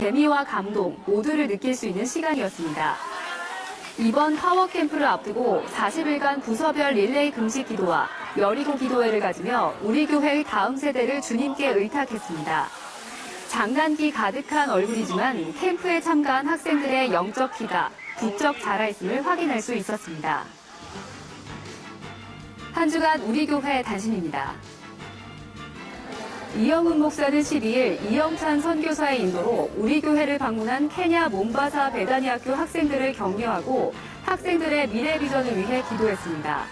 재미와 감동 모두를 느낄 수 있는 시간이었습니다. 이번 파워캠프를 앞두고 40일간 부서별 릴레이 금식 기도와 여리고 기도회를 가지며 우리 교회의 다음 세대를 주님께 의탁했습니다. 장난기 가득한 얼굴이지만 캠프에 참가한 학생들의 영적 키가 부쩍 자라있음을 확인할 수 있었습니다. 한 주간 우리 교회 단신입니다. 이영훈 목사는 12일 이영찬 선교사의 인도로 우리 교회를 방문한 케냐 몬바사 베다니학교 학생들을 격려하고 학생들의 미래 비전을 위해 기도했습니다.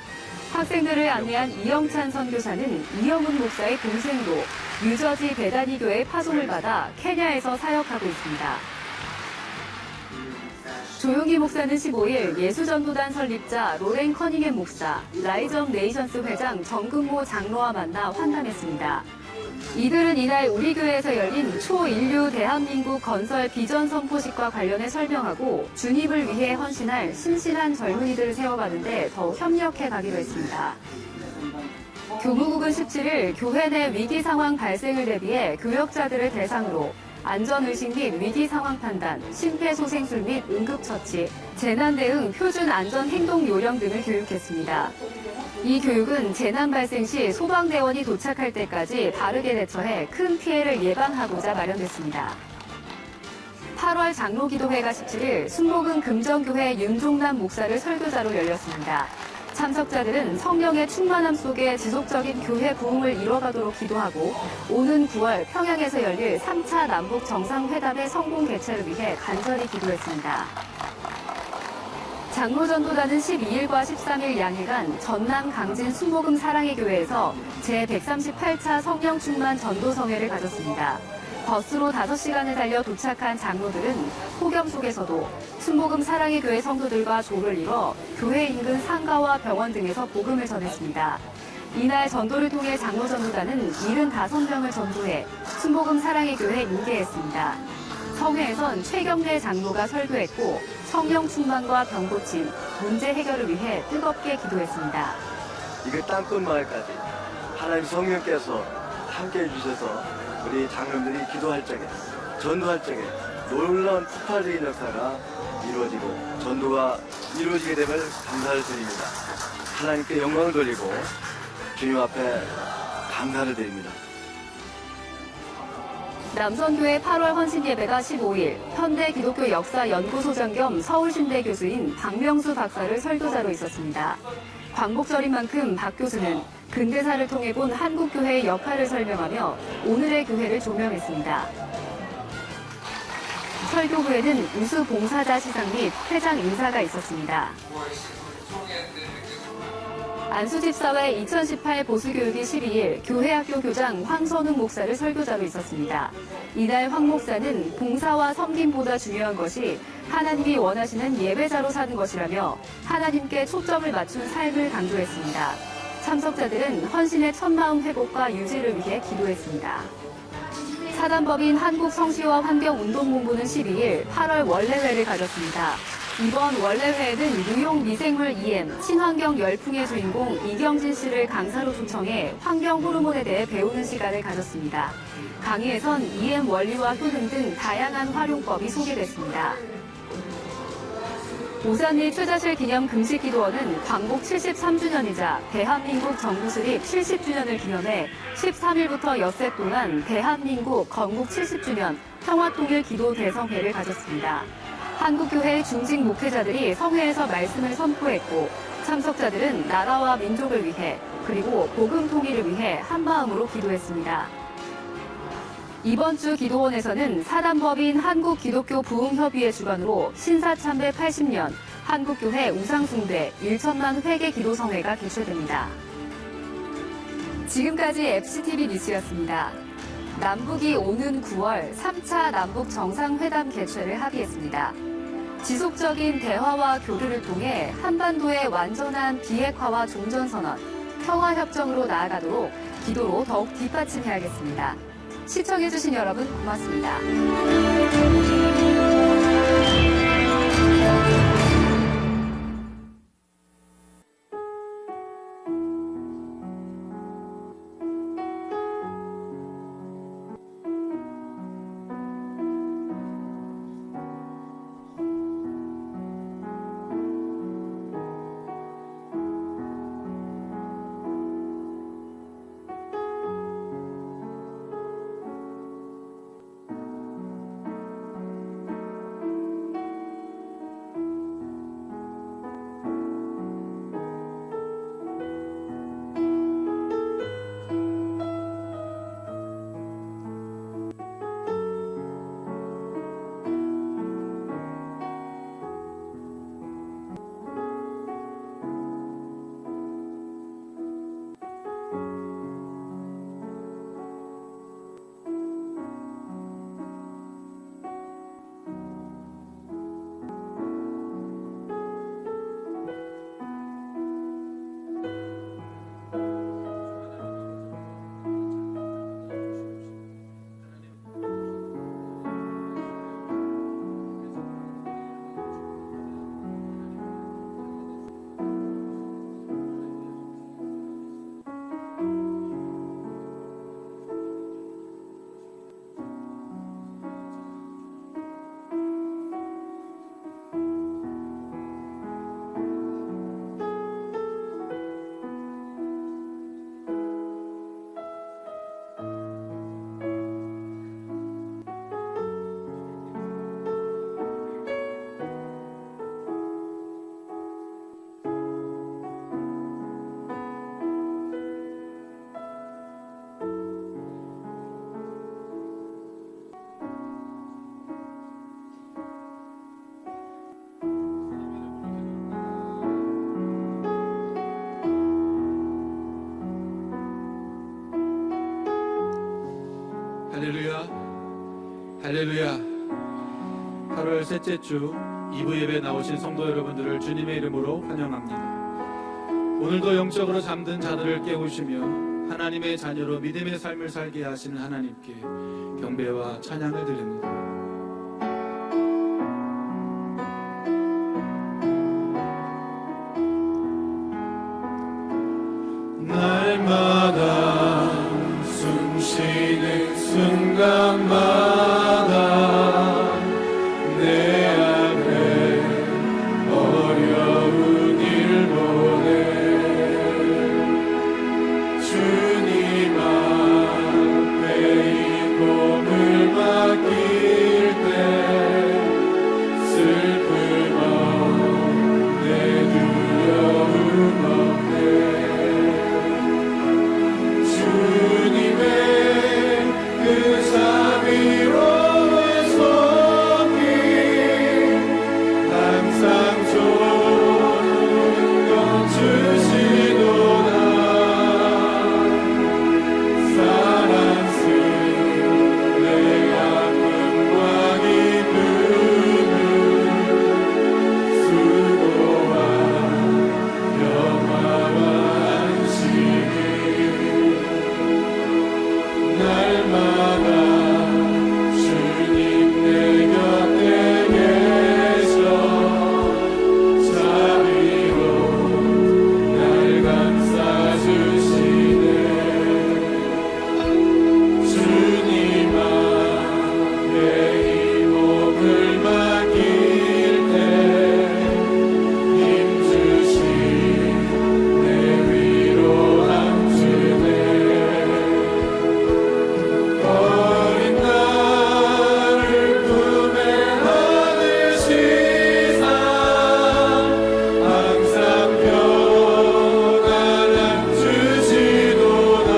학생들을 안내한 이영찬 선교사는 이영훈 목사의 동생으로 뉴저지 베다니교회 파송을 받아 케냐에서 사역하고 있습니다. 조용기 목사는 15일 예수전도단 설립자 로렌 커닝햄 목사, 라이즈 업 네이션스 회장 정근모 장로와 만나 환담했습니다. 이들은 이날 우리 교회에서 열린 초인류 대한민국 건설 비전 선포식과 관련해 설명하고 주님을 위해 헌신할 신실한 젊은이들을 세워가는데 더욱 협력해 가기로 했습니다. 교무국은 17일 교회 내 위기 상황 발생을 대비해 교역자들을 대상으로 안전의식 및 위기 상황 판단, 심폐소생술 및 응급처치, 재난 대응 표준 안전 행동 요령 등을 교육했습니다. 이 교육은 재난 발생 시 소방대원이 도착할 때까지 바르게 대처해 큰 피해를 예방하고자 마련됐습니다. 8월 장로기도회가 17일 순복음 금정교회 윤종남 목사를 설교자로 열렸습니다. 참석자들은 성령의 충만함 속에 지속적인 교회 부흥을 이뤄가도록 기도하고 오는 9월 평양에서 열릴 3차 남북 정상회담의 성공 개최를 위해 간절히 기도했습니다. 장로전도단은 12일과 13일 양일간 전남 강진 순복음 사랑의 교회에서 제138차 성령 충만 전도성회를 가졌습니다. 버스로 5시간을 달려 도착한 장로들은 폭염 속에서도 순복음 사랑의 교회 성도들과 조를 이뤄 교회 인근 상가와 병원 등에서 복음을 전했습니다. 이날 전도를 통해 장로전도단은 75명을 전도해 순복음 사랑의 교회에 인계했습니다. 성회에선 최경래 장로가 설교했고 성령 충만과 병 고침, 문제 해결을 위해 뜨겁게 기도했습니다. 이그 땅끝 마을까지 하나님 성령께서 함께해 주셔서 우리 장로들이 기도할 적에 전도할 적에 놀라운 폭발적인 역사가 이루어지고 전도가 이루어지게 됨을 감사를 드립니다. 하나님께 영광을 돌리고 주님 앞에 감사를 드립니다. 남선교회 8월 헌신예배가 15일 현대기독교 역사연구소장 겸 서울신대 교수인 박명수 박사를 설교자로 있었습니다. 광복절인 만큼 박 교수는 근대사를 통해 본 한국교회의 역할을 설명하며 오늘의 교회를 조명했습니다. 설교 후에는 우수봉사자 시상 및 회장 인사가 있었습니다. 안수집사회 2018 보수교육이 12일 교회학교 교장 황선웅 목사를 설교자로 있었습니다. 이날 황 목사는 봉사와 섬김보다 중요한 것이 하나님이 원하시는 예배자로 사는 것이라며 하나님께 초점을 맞춘 삶을 강조했습니다. 참석자들은 헌신의 첫마음 회복과 유지를 위해 기도했습니다. 사단법인 한국성시와 환경운동본부는 12일 8월 원래회를 가졌습니다. 이번 원래회에는 뉴욕 미생물 EM, 친환경 열풍의 주인공 이경진 씨를 강사로 초청해 환경 호르몬에 대해 배우는 시간을 가졌습니다. 강의에선 EM 원리와 효능 등 다양한 활용법이 소개됐습니다. 오산리 최자실 기념 금식기도원은 광복 73주년이자 대한민국 정부 수립 70주년을 기념해 13일부터 엿새 동안 대한민국 건국 70주년 평화통일 기도 대성회를 가졌습니다. 한국교회 중직 목회자들이 성회에서 말씀을 선포했고 참석자들은 나라와 민족을 위해 그리고 복음 통일을 위해 한마음으로 기도했습니다. 이번 주 기도원에서는 사단법인 한국기독교부흥협의회 주관으로 신사참배 80년 한국교회 우상숭배 1천만 회개 기도성회가 개최됩니다. 지금까지 FCTV 뉴스였습니다. 남북이 오는 9월 3차 남북 정상회담 개최를 합의했습니다. 지속적인 대화와 교류를 통해 한반도의 완전한 비핵화와 종전선언, 평화협정으로 나아가도록 기도로 더욱 뒷받침해야겠습니다. 시청해주신 여러분 고맙습니다. 할렐루야, 할렐루야. 8월 셋째 주 2부 예배 나오신 성도 여러분들을 주님의 이름으로 환영합니다. 오늘도 영적으로 잠든 자들을 깨우시며 하나님의 자녀로 믿음의 삶을 살게 하시는 하나님께 경배와 찬양을 드립니다. 날마다 숨쉬는 순간마다 내 앞에 어려운 일 보내 주님 앞에 이 몸을 맡길 때 슬픔 없네 두려움 없네 주님의 그 자비로운 손길 항상 좋은 것 주시도다 사랑스레 내 아픔과 기쁨을 수고와 평화와 안식을 날마다 주님 내 곁에 계셔 자비로 날 감싸주시네 주님 앞에 이 몸을 맡길 때 힘주신 내 위로함 주네 어린 나를 품에 안으시사 항상 평안을 주시도다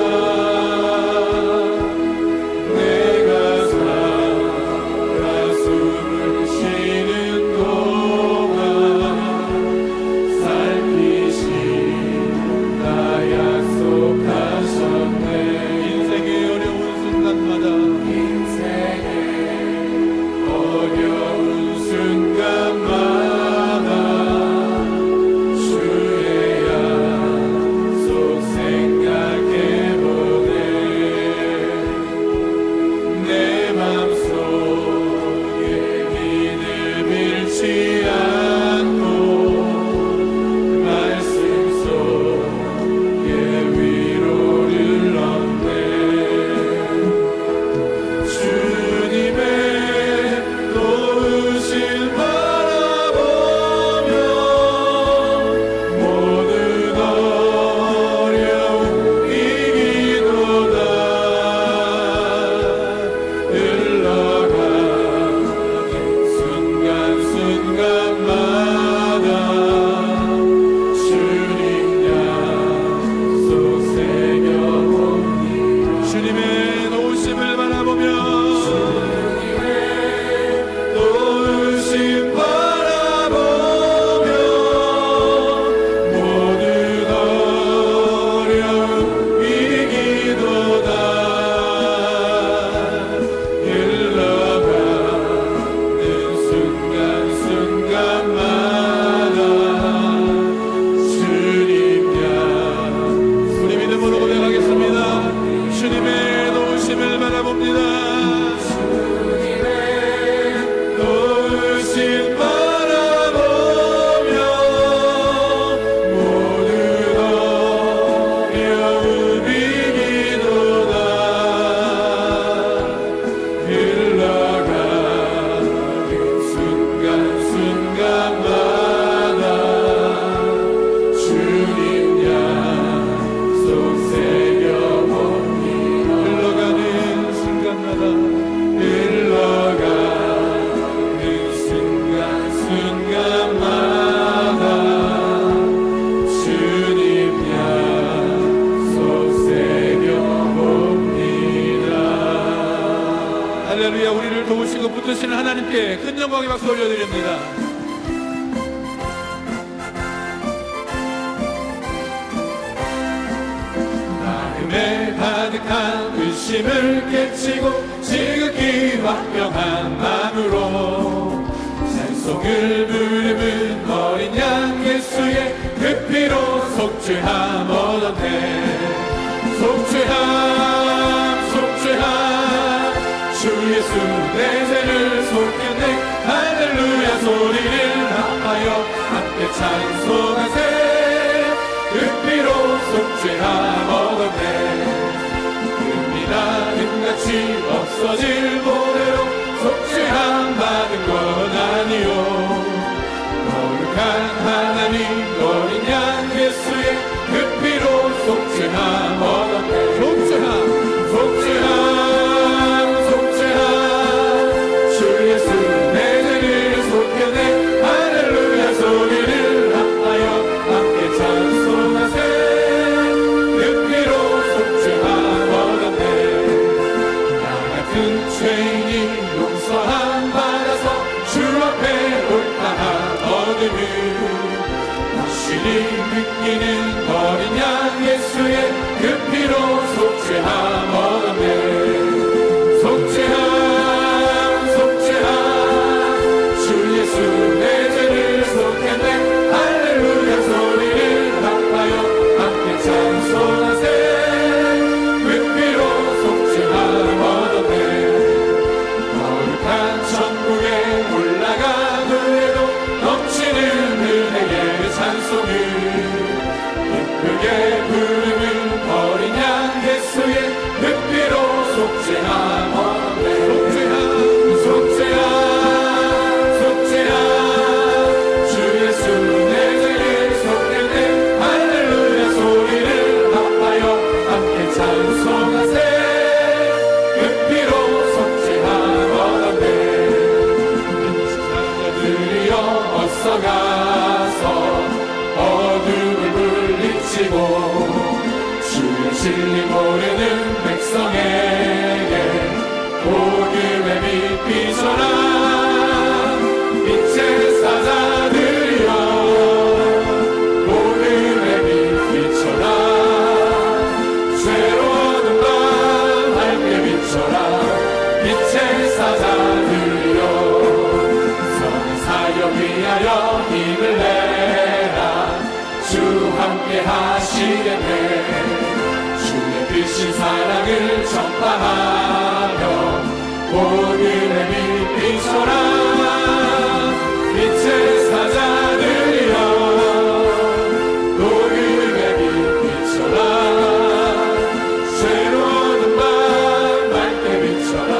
내가 살아 숨을 쉬는 동안 살피신다 약속하셨네 인생의 어려운 순간마다 주의 약속 생각해보네 내 맘속에 믿음 잃지 않고 말씀 속에 위로를 얻네 주님의 도우심 바라보며 모든 어려움 이기도다 흘러가는 순간순간마다 주님 약속 새겨보니 주님의 도우심을 바라보며 도우심 바라보며 모든 어려움 이기도다 흘러가는 순간순간마다 주님 약속 우리 믿음으로 고백하겠습니다. 주님의 도우심을 바라봅니다. 도우심 바라보며 모든 어려움 이기도다 흘러가는 순간순간마다 주님 약속 새겨보니 흘러가는 순간마다 흘러가는 순간순간마다 주님 약속 새겨봅니다 할렐루야 우리를 도우시고 붙드시는 하나님께 큰 영광의 박수 올려드립니다. 나름의 한 가득한 의심을 깨치고 지극히 화평한 마음으로 찬송을 부르는 어린 양 예수의 그 피로 속죄함 얻었네. 속죄함 속죄함 주 예수 내 죄를 속였네. 할렐루야 소리를 합하여 함께 찬송하세. 그 피로 속죄함 얻었네. 금이나 금같이 없어질 보배로 속죄함 받은 건 아니요. 거룩한 하나님 어린 양 예수의 그 피로 속죄함 얻었네. 속죄함 속죄함 속죄함 주 예수 내 죄를 속였네. 할렐루야 소리를 합하여 함께 찬송하세. 그 피로 속죄함 얻었네. 나 같은 죄인이 용서함 받아서 주 앞에 옳다함 얻음을 확실히 느끼는 어린 양 예수의 그 피로 속죄함 얻었네. 속죄함 속죄함 주 예수 내 죄를 속했네. 할렐루야 소리를 합하여 함께 찬송하세. 그 피로 속죄함 얻었네. 거룩한 천국에 올라간 후에도 넘치는 은혜의 찬송을 기쁘게 부르는 어린 양 예수의 그 피로 속죄함 얻었네. 속죄함 속죄함 속죄함 주 예수 내 죄를 속했네. 할렐루야 소리를 합하여 함께 찬송하세. 그 피로 속죄함 얻었네. 자들이여 어서 가서 어둠을 물리치고 주의 진리 모르는 백성에게 복음의 빛 비춰라. 빛의 사자들이여 복음의 빛 비춰라. 죄로운 밤 밝게 비춰라. 빛의 사자들이여 선한 사역 위하여 힘을 내라. 주 함께 하시겠네. 주의 크신 사랑을 전파하며 복음의 빛 비춰라. 빛의 사자들이여 복음의 빛 비춰라. 죄로운 밤 밝게 비춰라.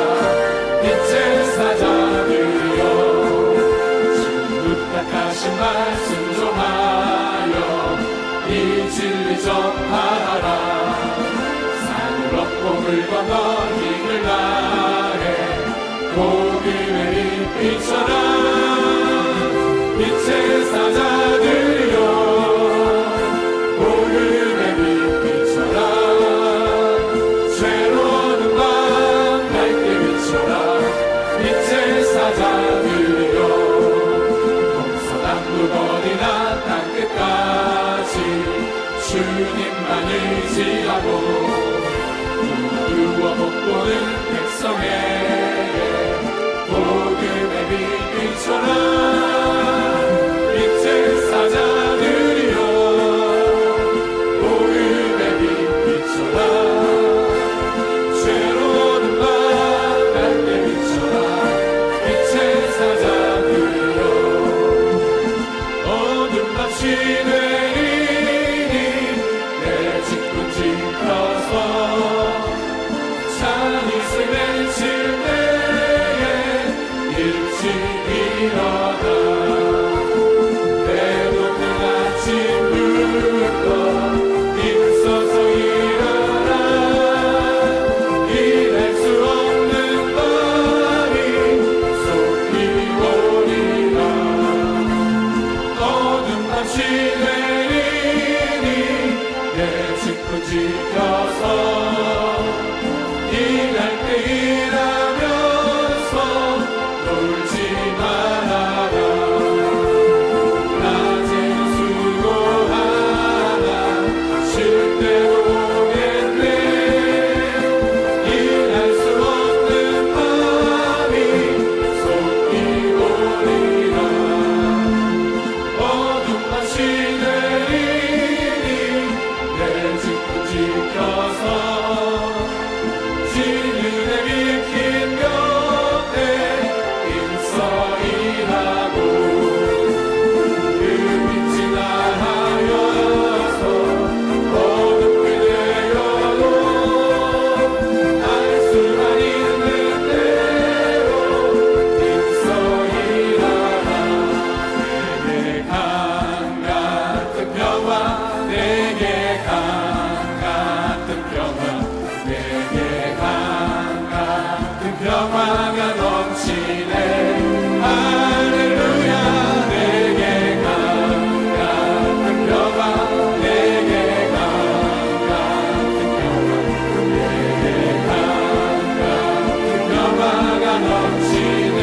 빛의 사자들이여 부탁하신 말 순종하여 이 진리 전하라. 산을 얻고 물 건너 힘을 다해 복음의 빛 비춰라. 빛의 사자들이여 복음의 빛 비춰라. 죄로운 밤 밝게 비춰라. 빛의 사자들이여 동서남북 어디나 땅끝까지 주님만 의지하고 누워 복보는 백성에게 복음의 빛 비춰라. 빛의 사자들이여 복음의 빛 비춰라. 죄로운 밤 밝게 비춰라. 빛의 사자 그 평화가 넘치네. 할렐루야. 내게 가 그 평화, 내게 가 그 평화, 내게 가 그 평화가 넘치네.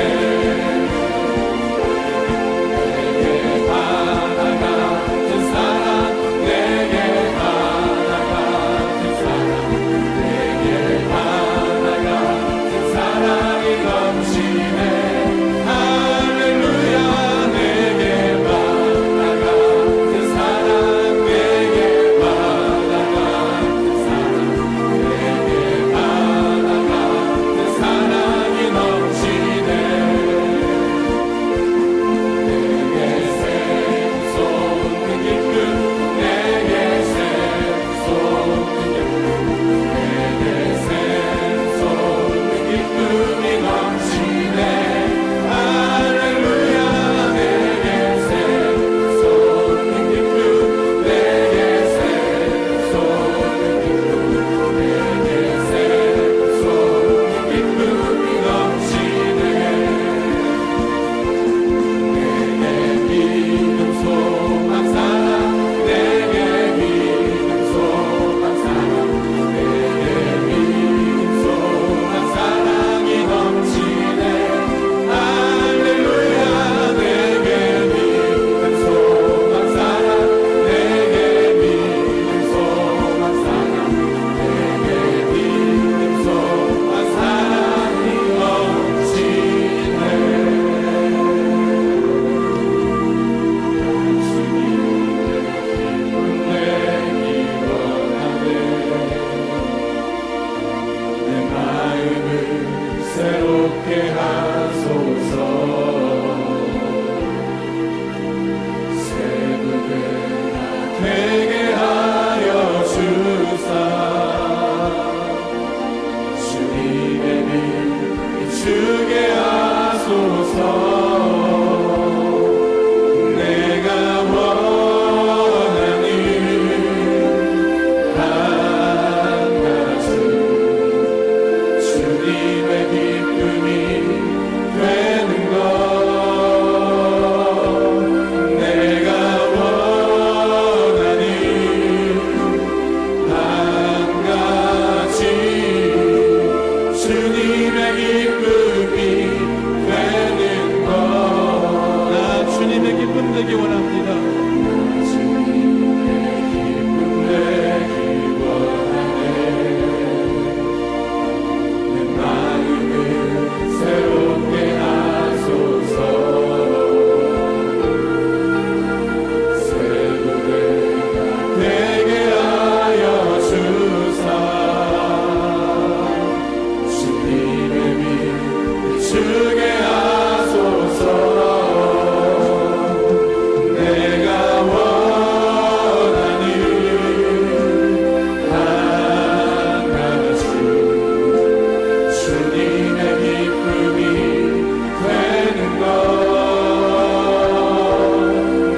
새롭게 하소서. 새벽에 되게 하여 주사. 주님의 빛 비추게 하소서. 내가 원하는 한 가지 주님의 기쁨이 되는 것. 내가 원하는 한 가지 주님의 기쁨이 되는 것. 나 주님의 기쁨 되기 원합니다. 주님의 기쁨 되기 원하네. 내 마음을 새롭게 하소서. 새벽가 되게 하여 주사. 주님의 빛 비추게 하소서. 내가 원하는 한 가지 주님의 기쁨이 되는 것.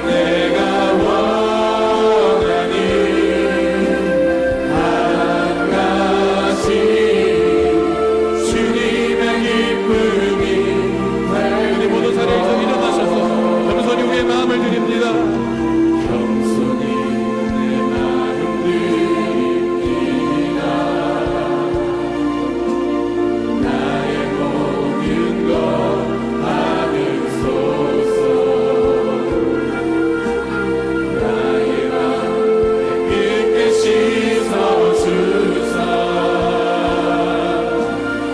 내가 원하는 한 가지 주님의 기쁨이 되는 것. 우리 모두 자리에서 일어나셔서 겸손히 우리의 마음을 드립니다. 겸손히 내 마음 드립니다. 나의 모든 것 받으소서. 나의 맘 깨끗게 씻어주사.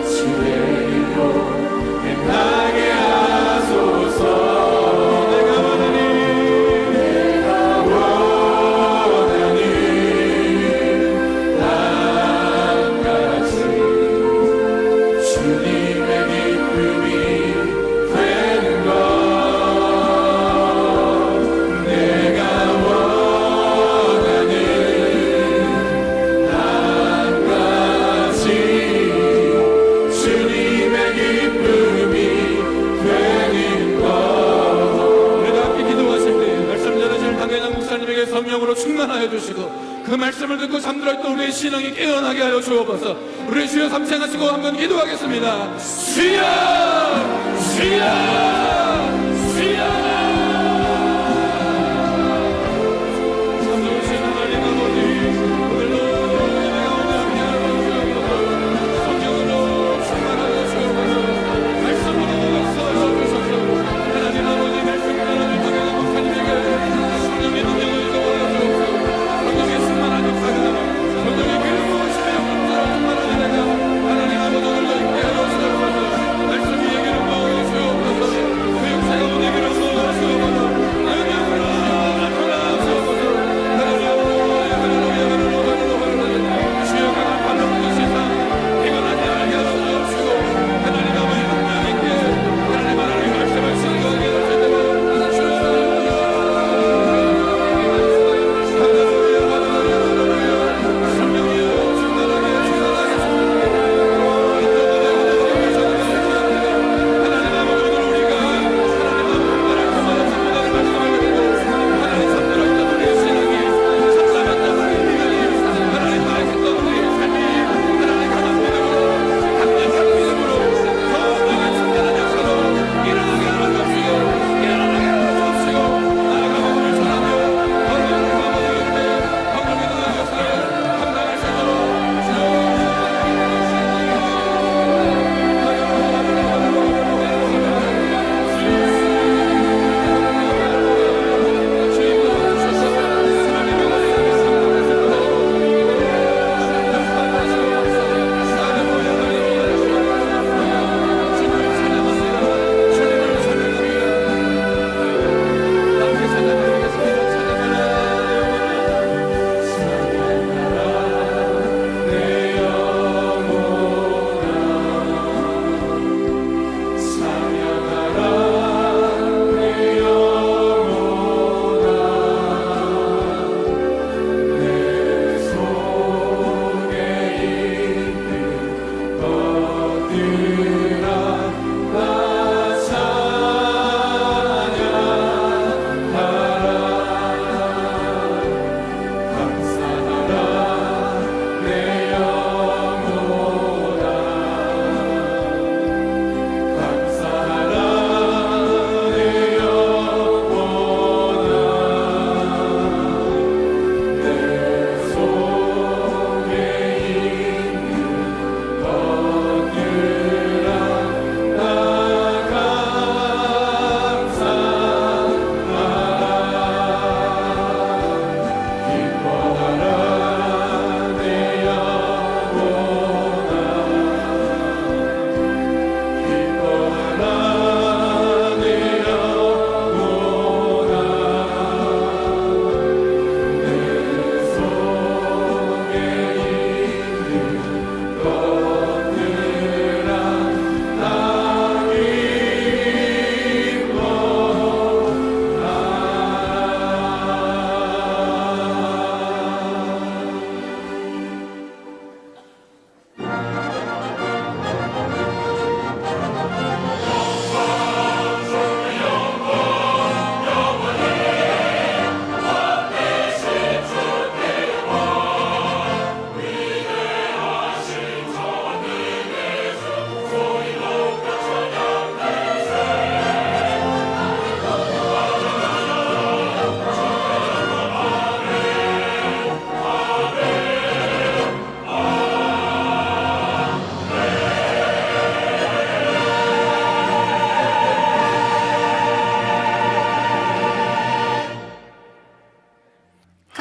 주의 일로 행하게 하소서. 내가 원하는 한 가지 주님의 기쁨이 되는 것. 내가 원하는 한 가지 주님의 기쁨이 되는 것. 우리가 함께 기도하실 때 말씀 전하시는 강현장 목사님에게 성령으로 충만하여 주시고 그 말씀을 듣고 잠들었던 우리의 신앙이 깨어나게 하여 주옵소서. 우리 주여 삼창하시고 한번 기도하겠습니다. 주여 주여 주여.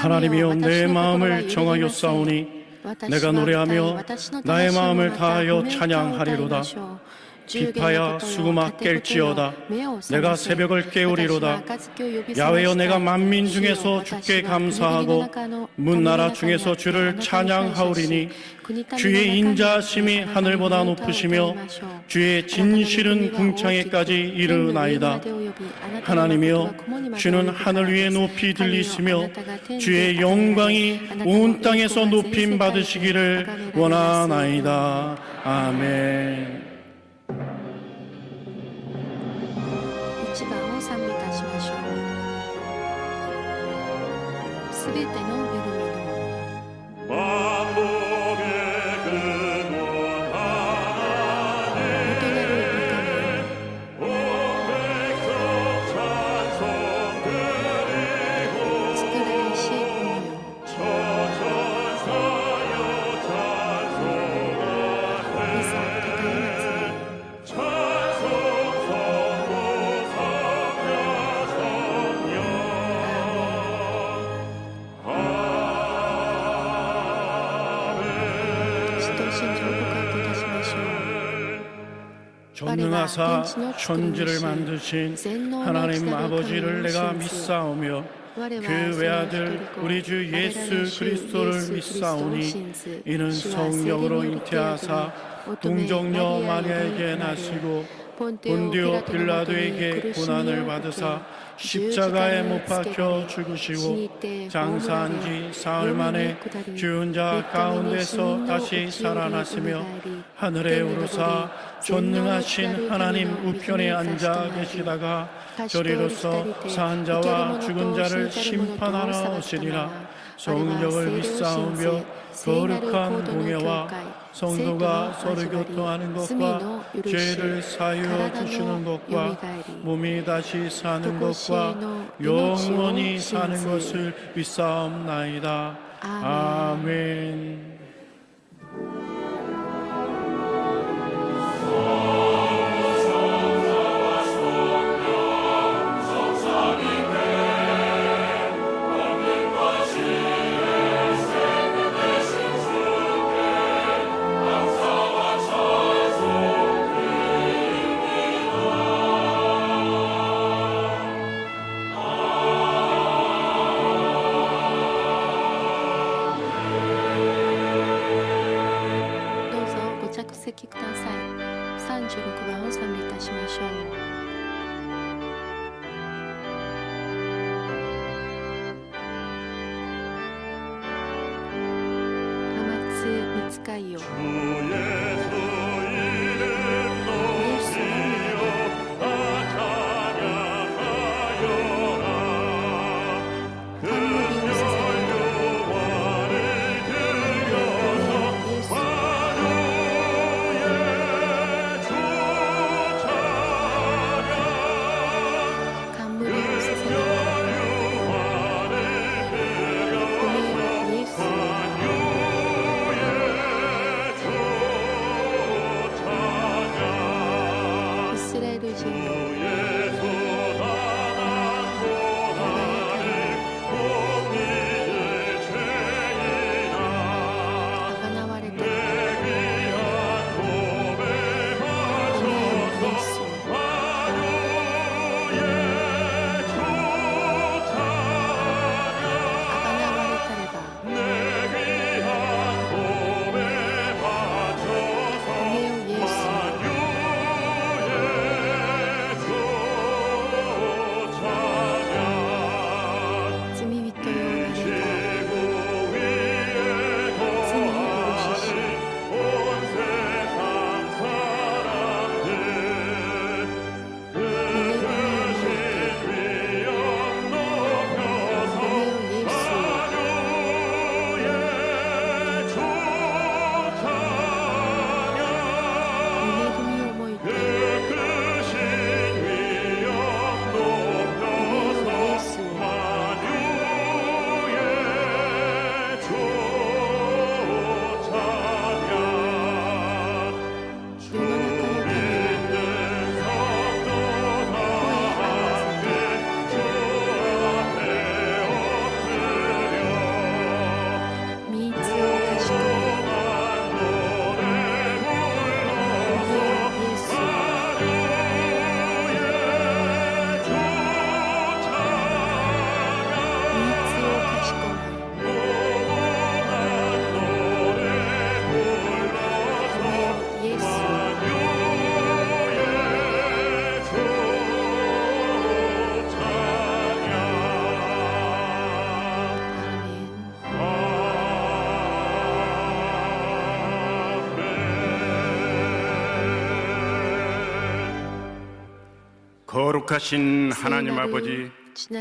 하나님이여 내 마음을 정하여 싸우니 내가 노래하며 나의 마음을 다하여 찬양하리로다. 비파야 수구마 깰지어다. 내가 새벽을 깨우리로다. 야훼여 내가 만민 중에서 주께 감사하고 문나라 중에서 주를 찬양하오리니 주의 인자하심이 하늘보다 높으시며 주의 진실은 궁창에까지 이르나이다. 하나님이여 주는 하늘 위에 높이 들리시며 주의 영광이 온 땅에서 높임 받으시기를 원하나이다. 아멘. 一番を賛美いたしましょう。すべての恵みの 전능하사 천지를 만드신 하나님 아버지를 내가 믿사오며 그 외아들 우리 주 예수 그리스도를 믿사오니 이는 성령으로 잉태하사 동정녀 마리아에게 나시고 본디오 빌라도에게 고난을 받으사 십자가에 못 박혀 죽으시고 장사한 지 사흘 만에 죽은 자 가운데서 다시 살아나시며 하늘에 오르사 전능하신 하나님 우편에 앉아 계시다가 저리로서 산 자와 죽은 자를 심판하러 오시리라. 성령을 믿사오며 거룩한 공예와 성도가 서로 교통하는 것과 죄를 사유어 주시는 것과 몸이 다시 사는 것과 영원히 사는 것을 믿사옵나이다. 아멘. 거룩하신 하나님 아버지,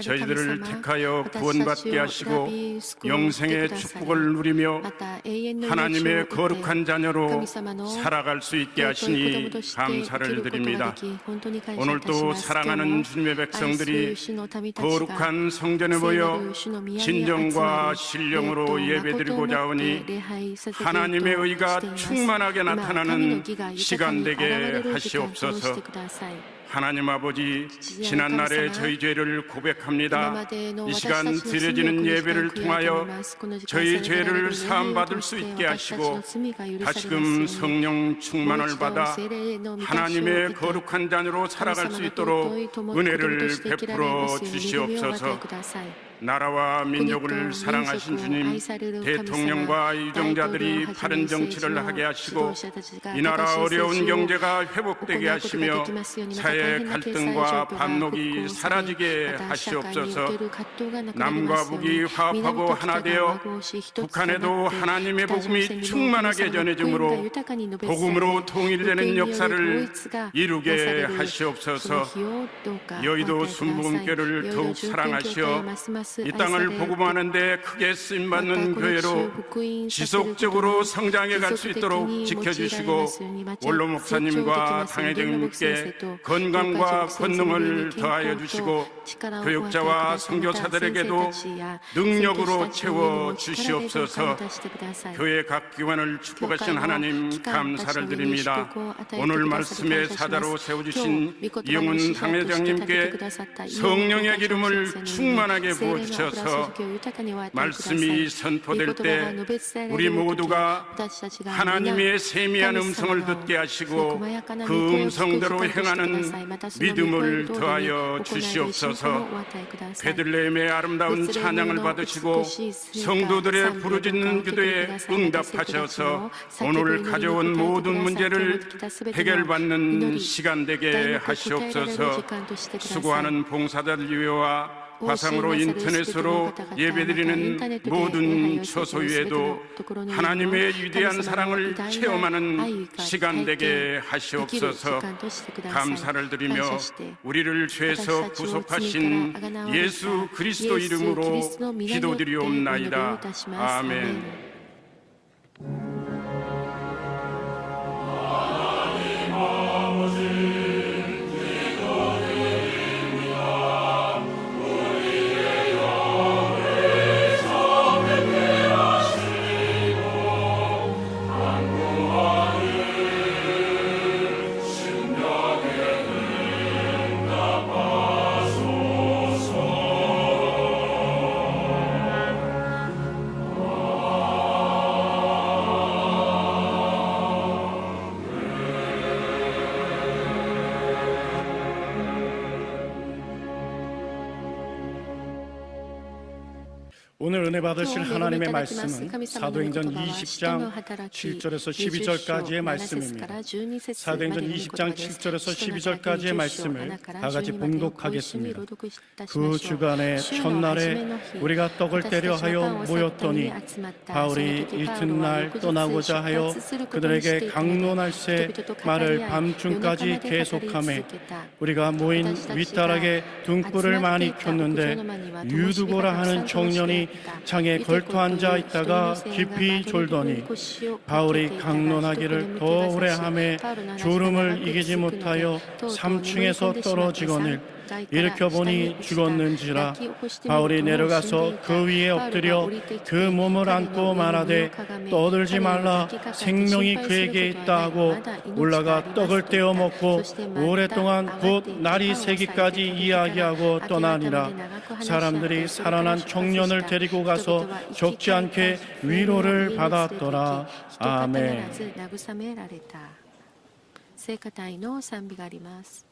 저희들을 택하여 구원받게 하시고 영생의 축복을 누리며 하나님의 거룩한 자녀로 살아갈 수 있게 하시니 감사를 드립니다. 오늘도 사랑하는 주님의 백성들이 거룩한 성전에 모여 진정과 신령으로 예배드리고자 하오니 하나님의 의가 충만하게 나타나는 시간 되게 하시옵소서. 하나님 아버지, 지난날의 저희 죄를 고백합니다. 이 시간 드려지는 예배를 통하여 저희 죄를 사함받을 수 있게 하시고 다시금 성령 충만을 받아 하나님의 거룩한 자녀로 살아갈 수 있도록 은혜를 베풀어 주시옵소서. 나라와 민족을 사랑하신 주님, 대통령과 유정자들이 바른 정치를 하게 하시고 이 나라 어려운 경제가 회복되게 하시며 사회 갈등과 반목이 사라지게 하시옵소서. 남과 북이 화합하고 하나 되어 북한에도 하나님의 복음이 충만하게 전해지므로 복음으로 통일되는 역사를 이루게 하시옵소서. 여의도 순복음교를 더욱 사랑하시어 이 땅을 복음하는데 크게 쓰임받는 교회로 지속적으로 성장해 갈 수 있도록 지켜주시고 원로 목사님과 당회장님께 건강과 권능을 더하여 주시고 교육자와 선교사들에게도 능력으로 채워 주시옵소서. 교회 각 기관을 축복하신 하나님 감사를 드립니다. 오늘 말씀의 사자로 세워주신 이영훈 당회장님께 성령의 기름을 충만하게 부어주셔서 말씀이 선포될 때 우리 모두가 하나님의 세미한 음성을 듣게 하시고 그 음성대로 행하는 믿음을 더하여 주시옵소서. 베들레헴의 아름다운 찬양을 받으시고 성도들의 부르짖는 기도에 응답하셔서 오늘 가져온 모든 문제를 해결받는 시간 되게 하시옵소서. 수고하는 봉사자들 위와 화상으로 인터넷으로 예배드리는 모든 처소위에도 하나님의 위대한 사랑을 체험하는 시간 되게 하시옵소서. 감사를 드리며 우리를 죄에서 구속하신 예수 그리스도 이름으로 기도드리옵나이다. 아멘. 오늘 은혜 받으실 하나님의 말씀은 사도행전 20장 7절에서 12절까지의 말씀입니다. 사도행전 20장 7절에서 12절까지의 말씀을 다 같이 봉독하겠습니다. 그 주간의 첫날에 우리가 떡을 떼려 하여 모였더니 바울이 이튿날 떠나고자 하여 그들에게 강론할새 말을 밤중까지 계속하매 우리가 모인 윗다락에 등불을 많이 켰는데 유두고라 하는 청년이 창에 걸터 앉아 있다가 깊이 졸더니 바울이 강론하기를 더 오래 하매 졸음을 이기지 못하여 3층에서 떨어지거늘 일으켜 보니 죽었는지라. 바울이 내려가서 그 위에 엎드려 그 몸을 안고 말하되 떠들지 말라, 생명이 그에게 있다 하고 올라가 떡을 떼어 먹고 오랫동안 곧 날이 새기까지 이야기하고 떠나니라. 사람들이 살아난 청년을 데리고 가서 적지 않게 위로를 받았더라. 아멘. 聖歌隊の賛美があります。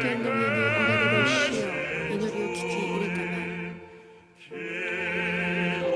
天の上におられる主よ、祈りを聞き入れたまえ。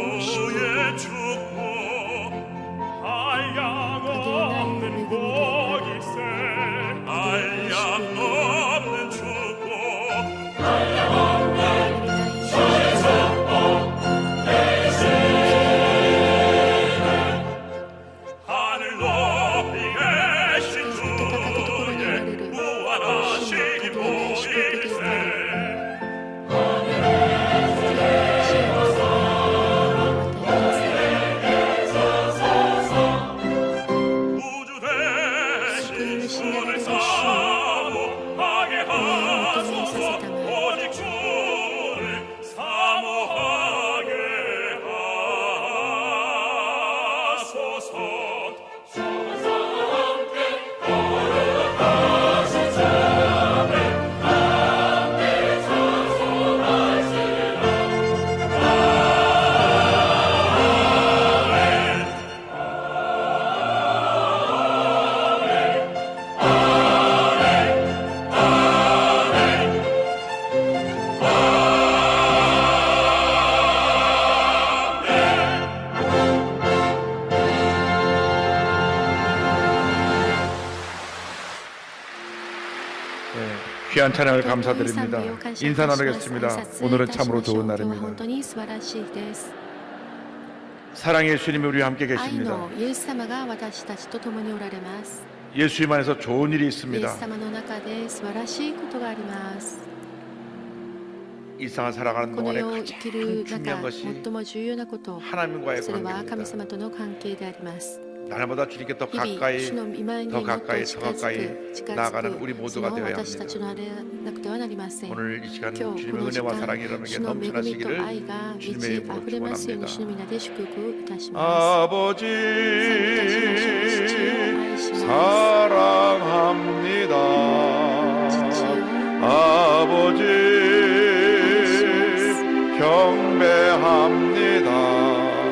주의 축복 한량없는 복일세 한량없는 축복 하늘 높이 계신 주의 무한하신 복일세 우주 대신 주를 사모하게 하소서 오직 주를 사모하게 하소서 귀한 찬양을 감사드립니다. 인사 나누겠습니다. 오늘은 참으로 좋은 날입니다. 사랑의 예수님이 우리와 함께 愛 계십니다. のイエス様が私たちと共におられます。 예수님 안에서 좋은 일이 イエ 있습니다. ス様の中で素晴らしいことがあります。 이 세상을 살아가는 この 동안에 世を生きる 가장 中 중요한 것이 最も重要なこと、 하나님과의 それは神 관계입니다. 様との関係であります。 날마다 주님께 더 日々 가까이 主の御前にも 더 っと 가까이 近 더 づ 가까이 く近 나아가는 づ 우리 くそ 모두가 の 되어야 私たち 합니다. のあれなくてはなりません。 오늘 이 시간 今日こ 주님의 の時 은혜와 間 사랑이 여러분에게 主の恵みと 넘쳐나시기를 愛が満 주님의 ち 이름으로 溢れますように 축원합니다. 主の皆で祝福いたします。 아버지 愛します。 사랑합니다. 父よ 아버지 경배합니다.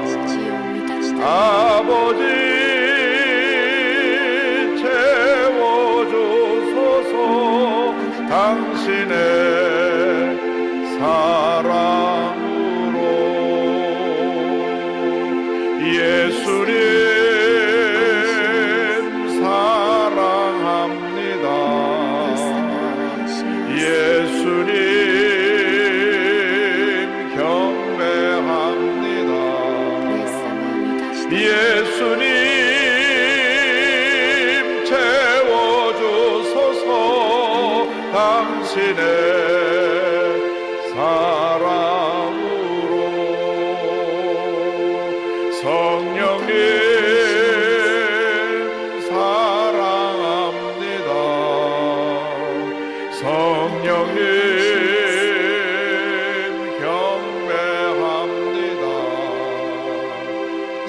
父を満たしたい。 아버지 채워주소서 당신의 사랑으로 예수님 사랑합니다. 예수님 경배합니다. 예수님 채워주소서 당신의 사랑으로 성령님 사랑합니다. 성령님 경배합니다.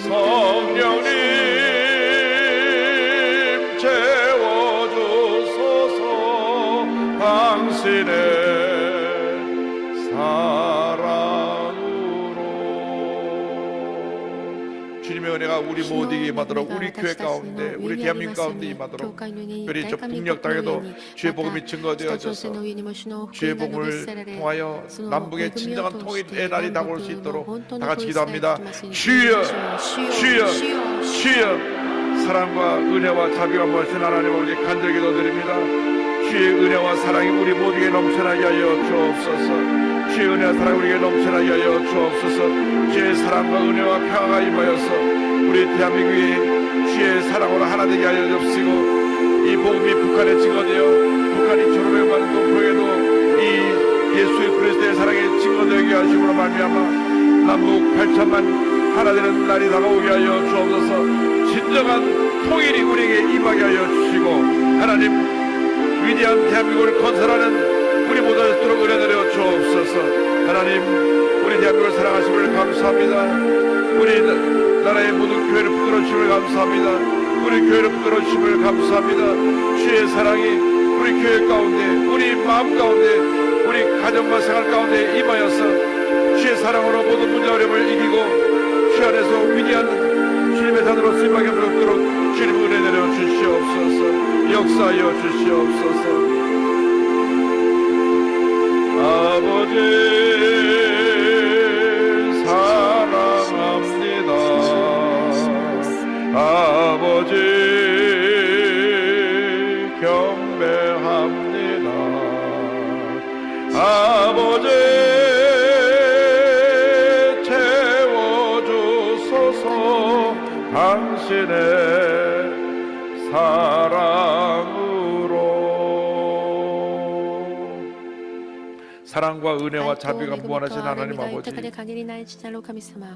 성령님 채워주소서 당신의 사랑으로 주님의 은혜가 우리 모두에게 임하도록 우리 교회 가운데 우리 대한민국 가운데 임하도록 특별히 저 북녘 땅에도 주의 복음이 증거되어져서 주의 복음을 통하여 남북의 진정한 통일의 날이 다가올 수 있도록 다 같이 기도합니다. 주여 주여 주여 사랑과 은혜와 자비가 모신 하나님 아버지 간절히 기도드립니다. 주의 은혜와 사랑이 우리 모두에게 넘쳐나게 하여 주옵소서. 주의 은혜와 사랑이 우리에게 넘쳐나게 하여 주옵소서. 주의 사랑과 은혜와 평화가 임하여서 우리 대한민국이 주의 사랑으로 하나 되게 하여 주옵시고 이 복음이 북한에 증거되어 북한이 졸업해가는 동포에도 이 예수의 그리스도의 사랑에 증거되게 하심으로 말미암아 남북 8천만 하나 되는 날이 다가오게 하여 주옵소서. 진정한 통일이 우리에게 임하게 하여 주시고 하나님 위대한 대한민국을 건설하는 우리 모두 되도록 은혜 내려 주옵소서. 하나님 우리 대한민국을 사랑하심을 감사합니다. 우리 나라의 모든 교회를 붙들어 주심을 감사합니다. 우리 교회를 붙들어 주심을 감사합니다. 주의 사랑이 우리 교회 가운데 우리 마음 가운데 우리 가정 가정과 생활 가운데 임하여서 주의 사랑으로 모든 문제 어려움을 이기고 주 안에서 위대한 주님의 산으로 쓰임하게 하도록 주님 은혜 내려 주시옵소서. 역사하여 주시옵소서. 아버지 사랑합니다. 아버지 경배합니다. 아버지 채워주소서. 당신의 사랑으로. 사랑과 은혜와 자비가 무한하신 하나님 아버지,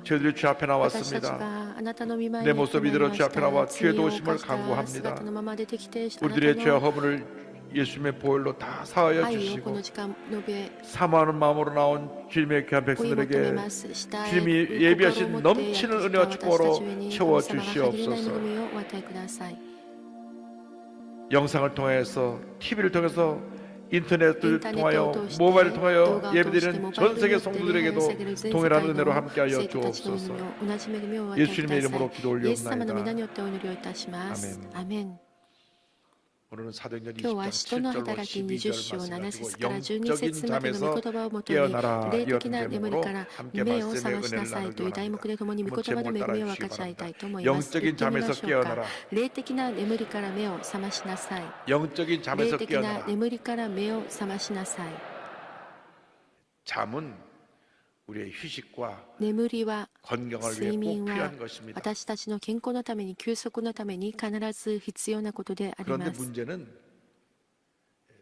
저희들이 주 앞에 나왔습니다. 내 모습 이대로 주 앞에 나와 주의 도우심을 간구합니다. 우리들의 죄와 허물을 예수님의 보혈로 다 사하여 주시고 사모하는 마음으로 나온 주님의 귀한 백성들에게 주님이 예비하신 넘치는 은혜와 축복으로 채워 주시옵소서. 영상을 통해서, TV를 통해서, 인터넷을 통하여, 모바일을 통하여 예배드리는 전 세계 성도들에게도 동일한 은혜로 함께하여 주옵소서. 예수님의 이름으로 기도 올려옵나이다. 아멘. 오늘은 사도행전 今日は 20장 使徒の 7절로 働き20 12절 章7 말씀 節から 가지고 12 영적인 節までの 잠에서 御言葉をもとに 깨어나라 霊 이었던 的な眠り 제목으로 から 함께 目を 말씀의 覚ましな 은혜를 さいという題 나누기 目で共に御 원합니다. 言葉の恵 제목을 みを 따라 分かち合い 주시기 たいと思 바랍니다. います。言 영적인 ってみま 잠에서 しょうか。 깨어나라. 霊的な眠りから目を覚ましなさい。 영적인 霊 잠에서 的な 깨어나라. 眠りから目を覚ましなさい。 잠은 우리의 휴식과 眠りは 건강을 睡 위해 眠 꼭 は 필요한 것입니다. 私たちの健康のために休息のために必ず必要なことであり 그런데 ます。 문제는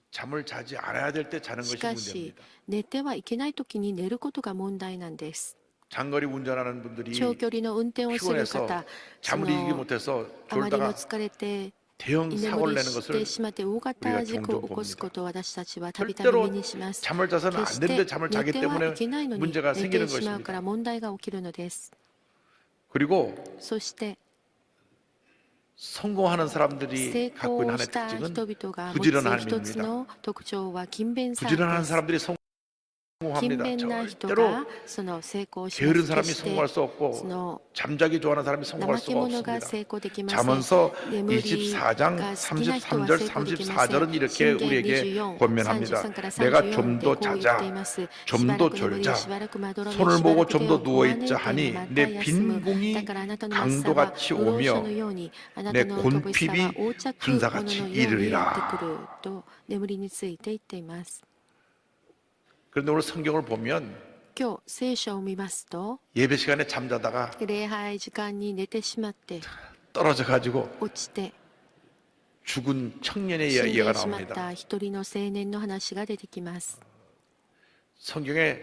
잠을 자지 않아야 될 때 자는 し 것이 かし 문제입니다. 寝てはいけない時に寝ることが問題なんです。 장거리 운전하는 분들이 長距離の運転をする 피곤해서 方、そ 잠을 이기지 の 못해서 あまりの 졸다가 疲れて 대형 居 사고를 眠り 내는 し 것을 てしまって大型事故を起こすことを私たちはたびたび 절대로 目にします。 잠을 자서는 안 決して 되는데 잠을 寝 자기 ては 때문에 いけないのに 문제가 寝 생기는 てしまうか 것입니다. ら問題が起きるのです。 그리고 そして 성공하는 成 사람들이 갖고 功 있는 し 하나의 た 특징은 人々が持つ 부지런한 一つ 삶입니다. の特徴は勤勉さ 부지런한 です。 사람들이 勤 성공합니다. 勉な人 절대로 がその成功しま 게으른 す。 사람이 決して 성공할 수 そ 없고 の 잠자기 좋아하는 사람이 怠 성공할 け 수가 者が 없습니다. 成功できません。 잠언서 眠り 24장 が好きな人は 33절 成功できません。 34절은 이렇게 箴言 우리에게 24 권면합니다. 33から 내가 34 좀 で 더 こう言って 자자 います。 좀 しば 더 らく眠り 졸자 しばらくまどろみ 손을 しばら 모고 く 좀 手 더 をこまねい 누워있자 て 하니 また 내 休む。 빈궁이 だからあなたの暑さは 강도같이 不老者 오며 のようにあな 내 たの乏しさ 곤핍이 は横着者 군사같이 のようにやって 이르리라. くると眠りについて言っています。 그런데 오늘 성경을 보면 今日聖書を見ますと 예배 시간에 잠자다가 礼拝時間に寝てしまって 떨어져 가지고 落ちて 죽은 청년의 死ん 이야기가 でしまっ 나옵니다. た一人の青年の話が出てきます。 성경에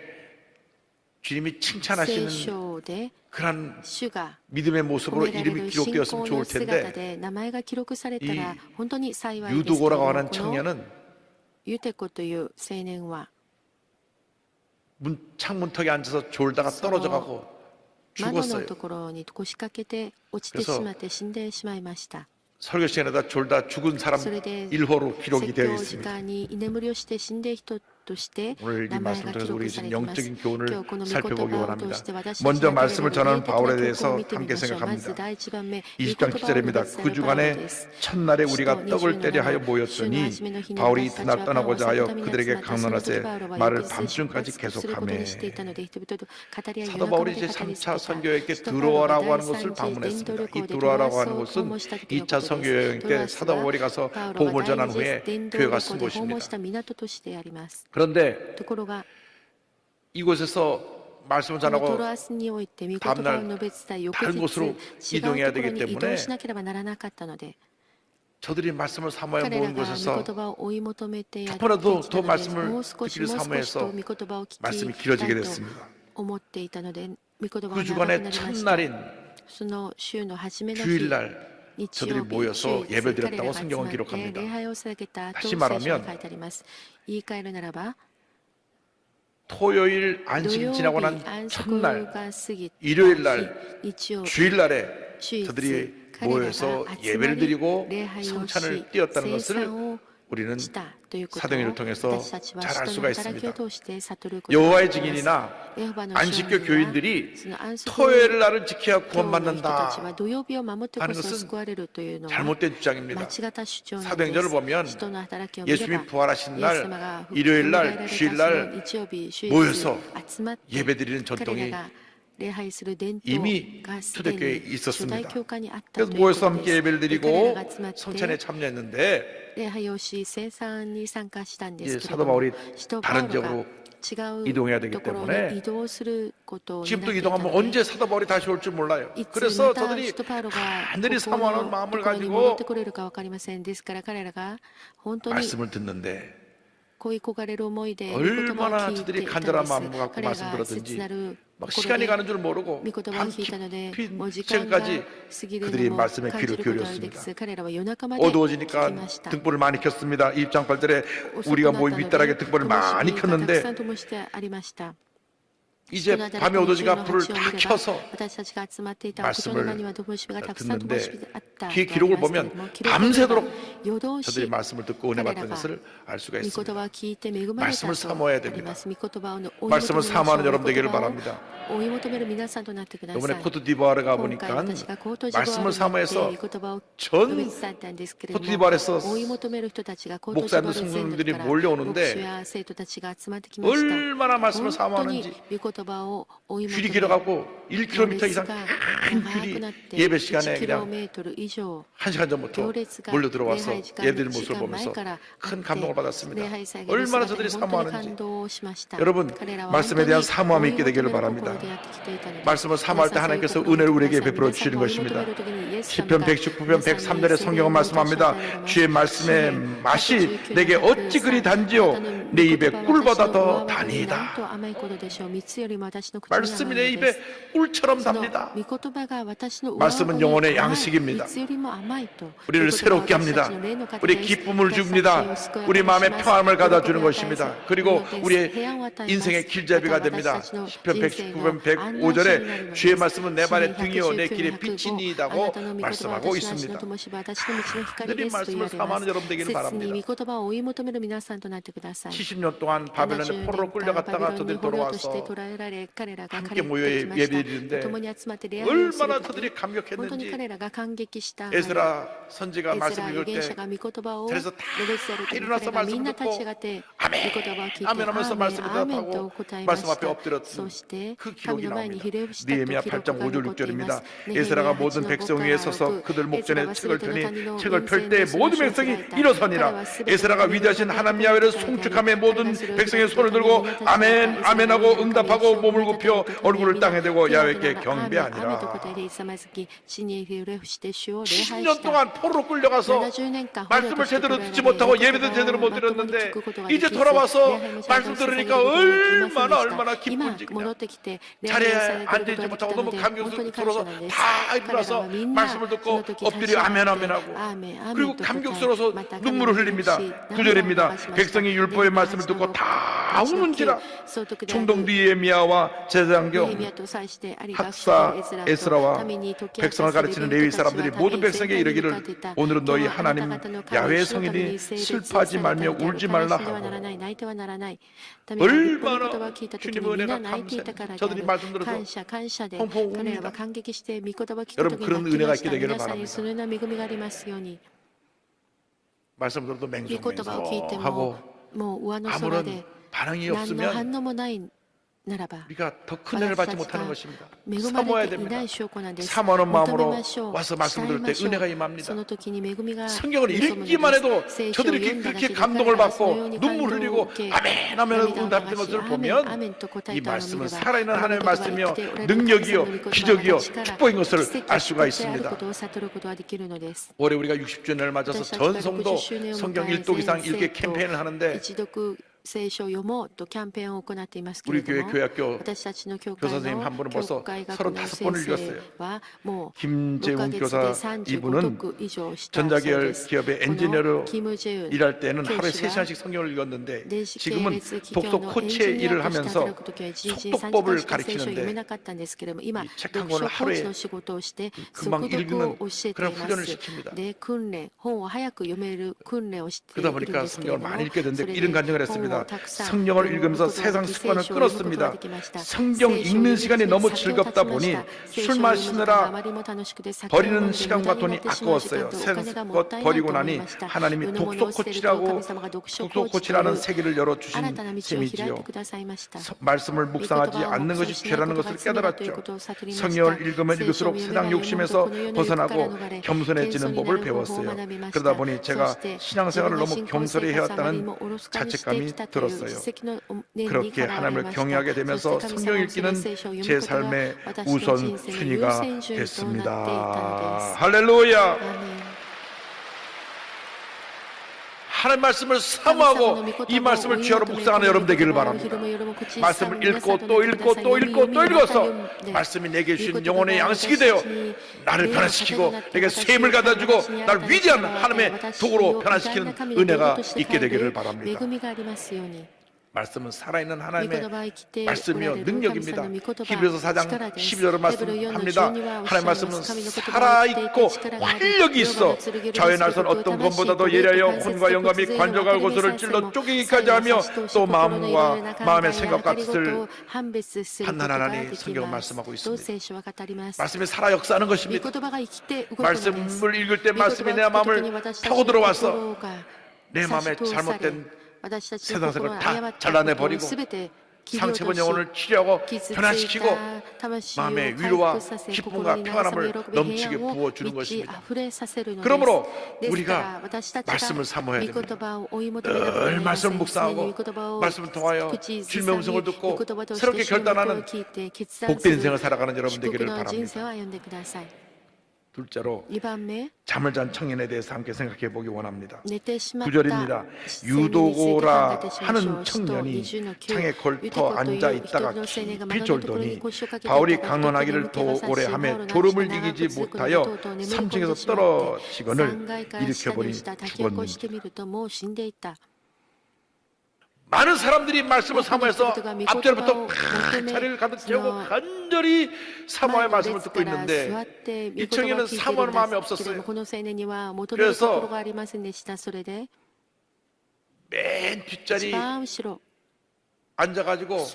주님이 聖 칭찬하시는 書で 그런 主が 믿음의 褒 모습으로 められ 이름이 る信仰 기록되었으면 の 좋을 姿 텐데 で名前が記録されたら 이 本当に幸いですけれど 유두고라고 も、 하는 この 청년은 ユテコという青年は 창문턱에 앉아서 졸다가 떨어져 가고 窓の 죽었어요. ところに腰掛けて落ちてしまって死んでしまいました。 설교 시간에다 졸다 죽은 사람 それで 1호로 기록이 説 되어 教時 있습니다. 間に居眠りをして死んで人として 오늘 이 名前 말씀을 が記 통해서 우리 録され 지금 ています。 영적인 교훈을 今日この御 살펴보기 言葉を 원합니다. 通して私たち 먼저 が 말씀을 霊 전하는 的な 바울에 教訓を 대해서 見てみ 함께 ましょう。まず 생각합니다. 第一番目、御言 20장 葉を 7절입니다. 述べ 그 るパウロ 주간에 です。 첫날에 우리가 떡을 떼려 하여 週の 모였더니 初めの日に 바울이 私たちは 드나 パンを 떠나고자 하여 探すために 그들에게 集まった。その時 강론하세 パウロは 말을 翌日出 밤중까지 発することにしていた 계속하매 ので、人々と語り合い 사도 夜中ま 바울이 で 이제 語り 3차 続けた。 선교여행께 使徒パウロは 드로아라고 第 하는 三 곳을 次伝道 방문했습니다. 旅 이 行で 드로아라고 ド 하는 アスを訪 곳은 問した時のこ 2차 とです 선교여행 ドラ 때 ス 사도 は 바울이 가서 パウロ 복음을 が第 전한 二次 후에 伝道 교회가 旅 쓴 行で訪問し 곳입니다. た港としてあります。 그런데 ところが 이곳에서 말씀을 このト 전하고 ロアスにおいて御言葉を述べ伝え、翌 다른 日 곳으로 違うところ 이동해야 に 되기 移動 때문에 しなければならなかったので、 저들이 말씀을 사모해 彼ら 모은 が御 곳에서 言葉を追い求めてやってき 조금이라도 た 더 ので、 말씀을 もう少し 듣기를 もう少し 사모해서 と御言葉を聞 말씀이 きた 길어지게 いと 됐습니다. 思っていたので、御言葉 그 が長く 주간의 なりました。 첫날인 その週の初めの日、 주일날 日 저들이 曜日、 모여서 週 예배를 日、彼 드렸다고 らが集ま 성경은 って 기록합니다. 礼拝を捧げたと 다시 聖書に 말하면 書いてあります。言い換えるならば、 토요일 土 안식 曜 지나고 日 난 安息 첫날 が過ぎた 일요일날 日、日曜日、 주일날에 主日、 저들이 彼らが 모여서 集ま 예배를 り 드리고 礼拝をし 성찬을 띄었다는 聖 것을 餐を 우리는 したということを 사도행전을 통해서 私たちは 잘 알 使徒 수가 の働きを 있습니다. 通して悟ることができま 여호와의 す 증인이나 エホバの 안식교 証人は 교인들이 その安息 토요일 날을 지켜야 教の人たちは 구원받는다. 土曜日を守ってこ 하는 そ 것은 救われるというのは 잘못된 間 주장입니다. 違った主張なんで 사도행전을 す 보면 使徒の働きを見れば 예수님이 부활하신 イエス 날 様が 일요일 蘇 날 られた 주일 そ 날 の日曜日主 모여 日 서 集まって 예배드리는 彼ら 전통이 が礼拝する伝統 이미 がすで 초대교회에 に初代 있었습니다. 教会にあったと 그래서 いうこ 모여서 と 함께 です 예배를 彼 드리고 らが集まって 성찬에 참여했는데 礼拝をし生産に参加したんで 이제 すけれ 사도 ども 바울이 使徒パ 다른 ウロが 지역으로 違 이동해야 う 되기 ところ 때문에 に移動することになって 지금도 いた 이동하면 ので 언제 사도 바울이 다시 올 줄 몰라요. いつ 그래서 また 저들이 使徒パウロが 하늘이 ここの 사모하는 と 마음을 ころに戻っ 가지고 てくれるか分かりません。ですから彼らが本当に 말씀을 듣는데 恋焦がれる思いで御言葉を 얼마나 聞いてい 저들이 たん 간절한 です。 마음을 갖고 彼ら 말씀 が切 들었든지 なる 막 心 시간이 で 가는 줄 모르고 御言葉を 밤 聞いたので 깊은 もう時間が過 시간까지 ぎる 그들이 のも 말씀에 感 귀를 じることができ 기울였습니다. ず彼らは夜中まで聞 어두워지니까 きました。 등불을 많이 켰습니다. 2장 8절에 遅く 우리가 なった 모임 ので 윗다락에 등불을 灯 많이 火がたくさ 켰는데 ん灯してありました。 이제 밤에 오도지가 불을 다 켜서 私たちが集まっていた屋上の間には灯火がたくさん灯 듣는데 火があった 뒤에 기록을 보면 밤새도록 夜通 저들이 し 말씀을 듣고 은혜 받던 것을 알 수가 御言 있습니다. 葉を聞いて恵まれた 말씀을 と 사모해야 あり 됩니다. ます。御言葉を追い求め 말씀을 ましょう。 사모하는 여러분 御言 되기를 葉を 바랍니다. 追い求める皆さんとなってくださ 이번에 い。 코트디부아르 今 가보니까 回私がコートジボワール 말씀을 に行って 사모해서 御言葉を 전 述べ伝えたんですけれども 코트디부아르에서 追い求める人たちがコートジボワール 목사님들 全土 성도님들이 から 몰려오는데 牧師や生徒たちが集まってきました。 얼마나 말씀을 本当に 사모하는지 御言葉を追い求 귤이 め 길어가고 1km 이상 が 큰 長く 귤이 なって 예배 시간에 그냥 1km以上 1시간 전부터 行列が 몰려 礼 들어와서 拝時間 예배드리는 の時 모습을 間前 보면서 からあ 큰 って 감동을 받았습니다. 礼拝祭が 얼마나 本 저들이 当に 사모하는지 感動しました 여러분 彼らは 말씀에 대한 本当に 사모함이 있게 追い求 되기를 める 바랍니다. 心でやってきていたので 말씀을 사모할 때 하나님께서 은혜를 우리에게 베풀어 주시는 것입니다. 시편 119편 103절의 성경은 말씀합니다. 주의 말씀의 맛이 내게 어찌 그리 단지요 내 입에 꿀보다 더 다니이다. 말씀이 내 입에 꿀처럼 답니다. 말씀은 영혼의 양식입니다. 우리를 새롭게 합니다. 우리 기쁨을 줍니다. 우리 마음에 평안을 가져주는 것입니다. 그리고 우리의 인생의 길잡이가 됩니다. 시편 119편 105절에 주의 말씀은 내 발의 등이요 내 길에 빛이니이다고 말씀하고 있습니다. 하늘의 말씀을 사모하는 여러분 되기를 바랍니다. 70년 동안 바벨론에 포로로 끌려갔다가 저들이 돌아와서 함께 모여 예배드리는데 얼마나 저들이 감격했는지 에스라 선지가 말씀 읽을 때 그래서 다 일어나서 말씀 듣고 아멘 아멘 하면서 말씀 대답하고 말씀 앞에 엎드렸던 그 기록이 나옵니다. 느헤미야 8장 5절 6절입니다. 에스라가 모든 백성 위에 서서 그들 목전에 책을 펴니 책을 펼 때 모든 백성이 일어서니라. 에스라가 위대하신 하나님 야훼를 송축하며 모든 백성의 손을 들고 아멘 아멘하고 응답하고 몸을 굽혀 얼굴을 땅에 대고 야훼께 경배하니라. 70년 동안 포로로 끌려가서 말씀을 제대로 듣지 못하고 예배도 제대로 못 드렸는데 이제 돌아와서 말씀 들으니까 얼마나 기쁜지 그냥 자리에 앉아있지 못하고 너무 감격스러워서 다 일어나서 말씀을 듣고 엎드려 아멘 아멘하고 그리고 감격스러워서 눈물을 흘립니다. 9절입니다. 백성이 율법의 말씀을 듣고 다 우는지라. 총독 느헤미야와 제사장경 학사 에스라와 백성을 가르치는 레위 사람들이 모든 백성에게 이르기를 오늘은 너희 하나님 야훼의 성인이 슬퍼하지 말며 울지 말라 하고 얼마나 주님의 은혜가 감사합니다. 저들이 말씀 들어서 펑펑 웁니다. 여러분 그런 은혜가 있게 되기를 바랍니다. 말씀 들어도 맹성맹성하고 아무런 반응이 없으면 우리가 더 큰 은혜를 받지 못하는 것입니다. 사모해야 됩니다. 사모하는 마음으로 와서 말씀 들을 때 은혜가 임합니다. 성경을 읽기만 해도 저들이 그렇게 감동을 받고 눈물 흘리고 아멘 하면 응답된 것을 보면 이 말씀은 살아있는 하나님의 말씀이요 능력이요 기적이요 축복인 것을 알 수가 있습니다. 올해 우리가 60주년을 맞아서 전 성도 성경 1독 이상 읽기 캠페인을 하는데 聖書を読もうとキャンペーンを行っていますけ 우리 れど 교회 も、 교회학교 私たちの教 교사 会 선생님 の 한 분은 教 벌써 会学の 35번을 先 읽었어요. 生はもう 김재웅 5ヶ 교사 月で35 이분은 読以上したそうで 전자계열 す。 기업의 この 엔지니어로 キム・ジェウン 일할 때는 하루에 교수가 3시간씩 성경을 읽었는데 電子系 지금은 列企 독서 業のエンジ 코치의 ニア 일을 として 하면서 働くときは1日3時間 속독법을 しか聖書を読め 가르치는데 なかったんですけれども、今 이 책 한 読 권을 書コーチ 하루에 の仕事をして速 금방 読を 읽는 教えてい 그런 ま 훈련을 す。 시킵니다. で、訓練、本を早く読める訓練をしてい 그러다 るん 보니까 ですけれど 성경을 も、 많이 읽게 되는데 それで 이런 간증을 本を 했습니다. たくさん 성경을 読む 읽으면서 ことがで 세상 き、 습관을 聖書を読むことが 끊었습니다. できました。 성경 聖書を 읽는 読む 시간이 に 너무 先を 즐겁다 立ちました。 보니 聖 술 書を読むのがあ 마시느라 まりも楽しくて、酒を飲ん 버리는 で無駄 시간과 にな 돈이 ってしまう時間 아까웠어요. とお 새 金がもった 것 いないと 버리고 思い 나니 ました。 하나님이 世のもの 독서 を捨てると 코치라고 神様が読書コ 독서 ーチとい 코치라는 う 세계를 열어주신 新たな道を開いて 셈이지요. くださいました。 말씀을 御言 묵상하지 葉を 않는 黙 것이 想しないこ 죄라는 とが 것을 罪だという 깨달았죠. ことを悟りました。 성경을 읽으면 聖書を 읽을수록 読め 세상 ば読むほど 욕심에서 この世の欲から 벗어나고 逃れ、 겸손해지는 謙遜にな 법을 る方法を 배웠어요. 学びまし 그러다 た。 보니 そ 제가 して 신앙생활을 自分が 너무 信仰 경솔히 生活をあまり 해왔다는 もおろそかにしてき 자책감이 たという 들었어요. 自責の念に 그렇게 からわれ 하나님을 ました。 경외하게 そして 되면서 神 성경 様を恐れ 읽기는 聖書を読 제 むことが 삶의 私の人 우선 生の優 순위가 先順位となっていたのです。 됐습니다. 할렐루야. アーメン。 하나님 말씀을 사모하고 이 말씀을 주야로 묵상하는 여러분 되기를 바랍니다. 말씀을 읽고 또 읽고 또 읽고 또 읽어서 말씀이 내게 주신 영혼의 양식이 되어 나를 변화시키고 내게 셈을 갖다주고 날 위대한 하나님의 도구로 변화시키는 은혜가 있게 되기를 바랍니다. 말씀은 살아있는 하나님의 말씀이요 능력입니다. 히브리서 4장 12절의 말씀합니다. 하나님의 말씀은 살아있고 활력이 있어 좌우에 날선 어떤 것보다도 예리하여 혼과 영감이 관절과 고소를 찔러 쪼개기까지 하며 또 마음과 마음의 생각과 뜻을 판단하나니 성경은 말씀하고 있습니다. 말씀이 살아 역사하는 것입니다. 말씀을 읽을 때 말씀이 내 마음을 파고 들어와서 내 마음에 잘못된 세상생을 다 잘라내버리고 상처본 영혼을 치료하고 변화시키고 마음의 위로와 기쁨과 평안함을 넘치게 부어주는 것입니다. 그러므로 우리가 말씀을 사모해야 됩니다. 늘 말씀을 묵상하고 말씀을 통하여 주님의 음성을 듣고 새롭게 결단하는 복된 인생을 살아가는 여러분 되기를 바랍니다. 둘째로 2番目 잠을 잔 청년에 대해서 함께 생각해 보기 원합니다. 寝てしまった 구절입니다. 青年について考 유도고라 えてしまいましょ 하는 う。 청년이 使徒20の 창에 9 걸터 앉아 있다가 깊이 졸더니 バ 바울이 강론하기를 더 오래 하며 졸음을 이기지 못하여 3층에서 떨어지거늘 일으켜버린 죽었는지. 많은 사람들이 말씀을 사모해서 앞절부터 자리를 가득 채우고 간절히 사모의 말씀을 듣고 있는데 이 청년은 사모하는 마음이 없었어요. 그래서 맨 뒷자리 앉아가지고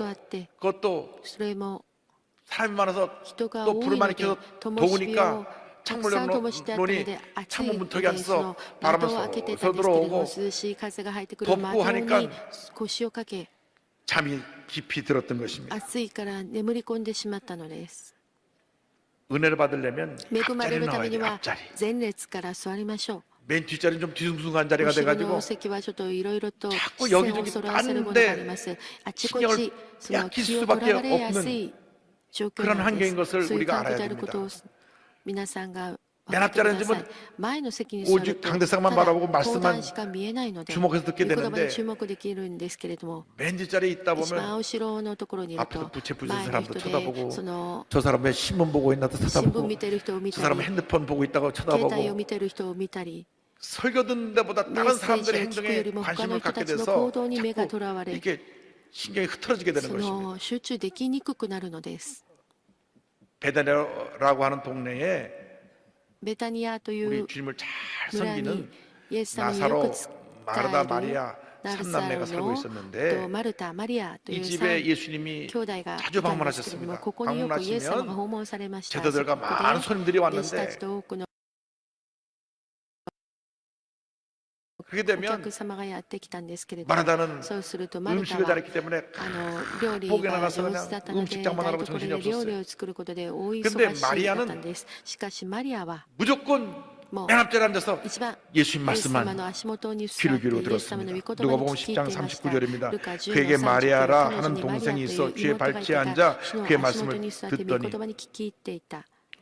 그것도 사람이 많아서 또 불을 많이 켜서 더우니까 창문으로니 창문 문턱에 앉아서 바람을 쏘 들어오고 덥고 하니까 잠이 깊이 들었던 것입니다. 은혜를 받으려면 恵まれ 앞자리를 るた 나와야 めに 돼요. は 앞자리. 前列から座りましょう。 맨 뒷자리는 좀 뒤숭숭한 자리가 後ろ 돼가지고 の席はちょっといろいろと 자꾸 視線を 여기저기 そらせるものがあります。あちこちその 뺏길 気を 수밖에 とらわれやすい状況 그런 なんで 환경인 す。 것을 そういう 우리가 環境 알아야 であることを 됩니다. 皆さんが 맨 分かってく 앞자리는 ださい。 지금 前の席に座る 오직 と 강대상만 ただ 바라보고 講 말씀만 談しか見えないので、 주목해서 듣게 御言葉に 되는데 注目できるんですけれども、 맨 뒷자리에 있다 一番 보면 後ろのところにいる 앞에서 と 부채 부신 前の 사람도 人 쳐다보고 でその 저 사람 왜 신문 보고 있나도 新聞 쳐다보고 見てる人を見 저 た 사람 り、 핸드폰 보고 있다고 携帯を 쳐다보고 見てる人を見たり、 설교 듣는 데보다 メッ 다른 セージ 사람들의 を聞くよ 행동에 りも他の 관심을 人た 갖게 ちの 돼서 行動に目が 자꾸 とらわれ、 이렇게 신경이 흐트러지게 되는 そ 것입니다. の集中できにくくなるのです。 베다냐라고 하는 동네에 ベタニアとい 우리 う 주님을 잘 村に 섬기는 イエス様によ 나사로, く使 마르다, える 마리아 ナルサ 삼남매가 ロ 살고 の 있었는데 とマルタ、マリアとい 이 う 집에 3 예수님이 兄弟がい 자주 たんですけれども、 방문하셨습니다. ここによくイエス様が 방문하시면 訪問されました。 제자들과 そこ 많은 손님들이 で弟子た 왔는데 ちと多くの 그렇게 お 되면 客様がやってきたんですけれども、 마르다는 そうするとマルタ 음식을 は 잘했기 때문에 料理 보게 が 나가서 上手 그냥 だったので、 음식장만 台 하라고 所 정신이 で料理 없었어요. を作ることで大 근데 忙しいだったん 마리아는 です。しかしマリアは 무조건 もう 맨 앞자리에 앉아서 一番 예수님 イエス様 말씀만 の足元に座っ 귀를 て 기울여 イエス様の 들었습니다. 御言葉に 누가복음 聞いて 10장 いました。 39절입니다. ルカ10 그에게 の39 마리아라 彼女 하는 にマリア 동생이 という 있어 妹 귀에 がいた 발치에 が 앉아 主の 그의 足元 말씀을 に座って御言葉 듣더니 に聞き入っていた。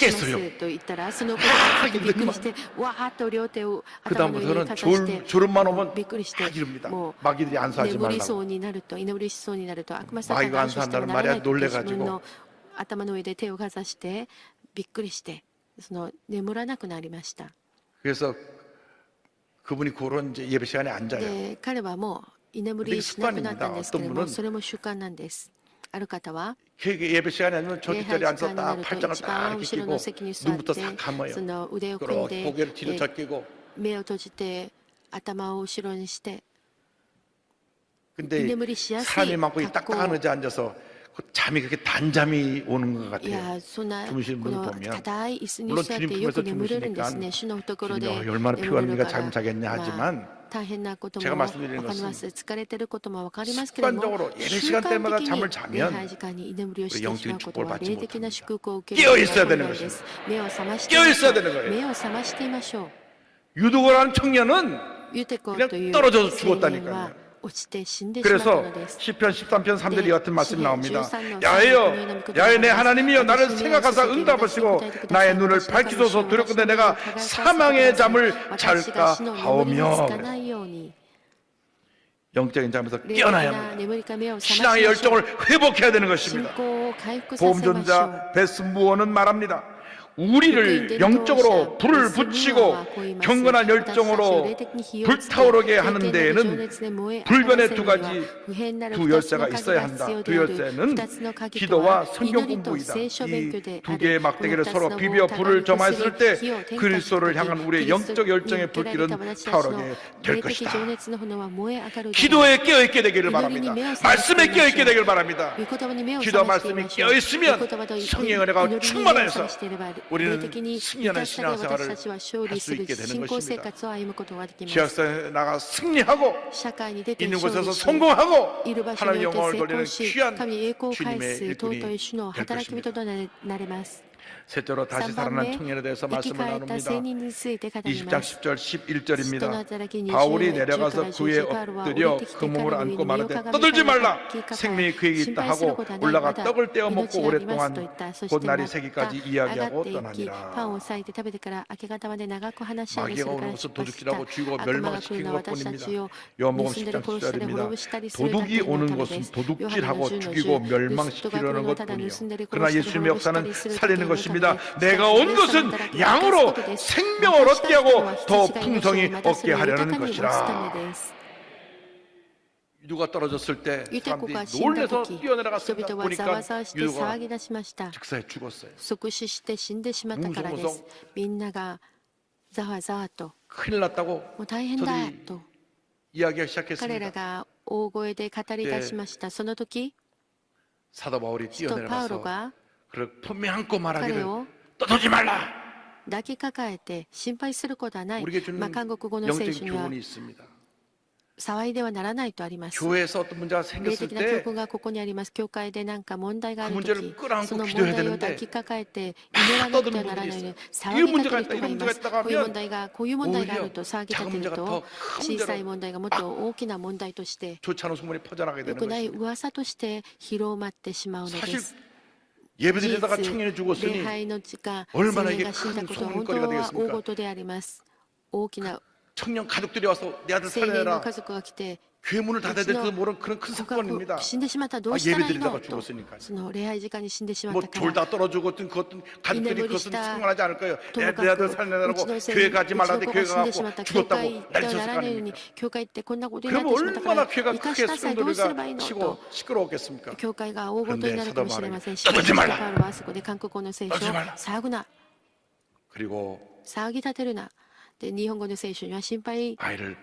깼어요. と言ったらそのことにびっくりしてわーっと両手を頭の上に 그다음부터는 かざして 졸음만 오면 びっくりして 막 이럽니다. もう 마귀들이 안수하지 眠りそ 말라고. うになると居眠りしそうになると悪魔さんが 마귀가 干渉しても 안수한다는 ならない 말이야 と自 놀래가지고 分の頭の上で手をかざしてびっくりしてその眠らなくなりました。 그래서 그분이 그런 이제 예배 시간에 앉아요. で彼はもう居眠りしなくなったんですけれども、それも習慣なんです。ある方は 예배 시간에 아니면 저 礼拝 뒷자리에 時間 앉아서 にな 딱 ると 팔짱을 一 딱 番 이렇게 後ろ 끼고 の席に座っ 눈부터 て 싹 감아요. その腕を組ん 그리고 で 고개를 뒤로 젖히고 目を閉じて頭を後ろにして 근데 居眠りしやすい 사람이 많고 이 格好 딱딱한 의자에 앉아서 그 잠이 그렇게 단잠이 오는 것 い 같아요. やそんな 주무시는 こ 분을 の 보면 硬い椅子に 물론 座って 주님 よく 품에서 眠れるんです 주무시니까 ね。主の懐で 주님이 얼마나 眠れ 피곤하니까 るか 잠 ら 자겠냐 まあ 하지만 大変なことも 제가 わ 말씀드리는 かりま 것은 す。疲れてることもわかりますけれども、 습관적으로 예배 習 시간 慣 때마다 的 잠을 に 자면 礼拝時間に居眠りをしてしまうことは 영적인 霊的な 축복을 祝福を受ける 깨어 こと 있어야 が 되는 困難です。 것입니다. 目を覚ましてい 깨어 ましょ 있어야 う 되는 거예요. 目を覚ましていましょう。 유도고라는 청년은 ユテコ 그냥 という 떨어져서 青年 죽었다니까요. は落ちて死んでしまった 그래서 のです。 시편 13편 3절 이 같은 말씀이 네, 나옵니다. 13の 야훼여 야훼 내 하나님이여 나를 하나님의 생각하사 말씀을 응답하시고 기다리고 나의 눈을 기다리고 밝히소서 두렵건대 내가 사망의 잠을 잘까 하오며 영적인 잠에서 깨어나야 합니다. 신앙의 열정을 회복해야 되는 것입니다. 보험전자 베스 무어는 말합니다. 우리를 영적으로 불을 붙이고 경건한 열정으로 불타오르게 하는 데에는 불변의 두 열쇠가 있어야 한다. 두 열쇠는 기도와 성경 공부이다. 이 두 개의 막대기를 서로 비벼 불을 점화했을 때 그리스도를 향한 우리의 영적 열정의 불길은 타오르게 될 것이다. 기도에 깨어있게 되기를 바랍니다. 말씀에 깨어있게 되기를 바랍니다. 기도와 말씀이 깨어있으면 성령의 은혜가 충만해서 우리는 승리하는 신앙생활을 할 수 있게 되는 것입니다. 지역사회에 나가 승리하고 있는 곳에서 성공하고 하나님의 영광을 돌리는 귀한 주님의 일꾼이 될 것입니다. 셋째로 다시 살아난 청년에 대해서 말씀을 나눕니다. 20장 10절 11절입니다. 바울이 내려가서 그에 엎드려 그 몸을 안고 말하되 떠들지 말라 생명이 그에게 있다 하고 올라가 떡을 떼어 먹고 오랫동안 곧 날이 새기까지 이야기하고 떠나니라. 마귀가 오는 것은 도둑질하고 죽이고 멸망시키는 것뿐입니다. 요한복음 10장 10절입니다. 도둑이 오는 것은 도둑질하고 죽이고 멸망시키려는 것뿐이요 그러나 예수님의 역사는 살리는 것입니다. 내가 온 것은 양으로 생명을 얻게 하고 더 풍성히 얻게 하려는 것이라. 유두가 떨어졌을 때 ユテコ 사람들이 が死んだ 놀래서 時、 뛰어내려갔습니다. 人々はざ 보니까 わざわして 유두가 騒ぎ出しました。 즉사에 죽었어요. 即死して死んでしまったからで 뭉성뭉성 す。みんながざわざわと、 큰일 났다고 もう大変だ 저들이 と 이야기하기 彼ら 시작했습니다. が大声で語り出しました。その時、 사도 바울이 使徒パウロ 뛰어내려가서 が 그를 품에 안고 彼 말하기를 を 떠들지 말라. 抱きかかえて心配することはない。 우리에게 주는 韓国語の聖 영적인 書には 교훈이 있습니다. 騒いではならないとあります。 교회에서 어떤 문제가 霊 생겼을 的な教 때 訓がここにあります。教会で何か問題があ 그 る 문제를 時、 끌어안고 その 기도해야 問題を 되는데 抱きかかえて祈らなくてはならないので、騒ぎ立てる人がいます。こういう問題が、こういう問題があると騒ぎ立てると、小さい問題がもっと大きな問題として、 좋지 않은 소문이 퍼져나가게 良 되는 くない 것입니다. 噂として広まってしまうので 사실 す。 예배드리다가 事 청년이 実、礼 죽었으니 拝の時間、 얼마나 青 이게 年が死んだ 큰 ことは本当 소문거리가 は大 되겠습니까? 事であります。大きな 청년 가족들이 와서 내 아들 青年の 살려내라. 家族が来て、 교회 문을 닫아야 될지도 모르는 그런 큰 他 사건입니다. 死んでしまったらど 아, うしたらいい 예배드리다가 のと、 죽었으니까. その礼拝時間に死んでしまっ 뭐 たか 돌 ら。 다 떨어지고 그것은 가족들이 그것은 이내버리시다. 상관하지 않을 거예요. 내 아들 ともかく 살려내라고 うちのせい 교회 가지 うち 말라는데 の子が 교회가 死んでしまっ 갖고 た教会 죽었다고 行っては 난리 ならないのに 쳤을 教会行ってこんなことになっ 그럼 てしまったか 얼마나 ら 교회가 生か 크게 しなさいどうすればいい 성도리가 の 치고 と 시끄러웠겠습니까? 教会が大ごとになるかもしれませんし、 떠들지 使徒 말라 パウロはそこで韓国語の聖書を 떠들지 말라 騒ぐな、 그리고 騒ぎ立てるな。で、日本語の聖書には心配 아이를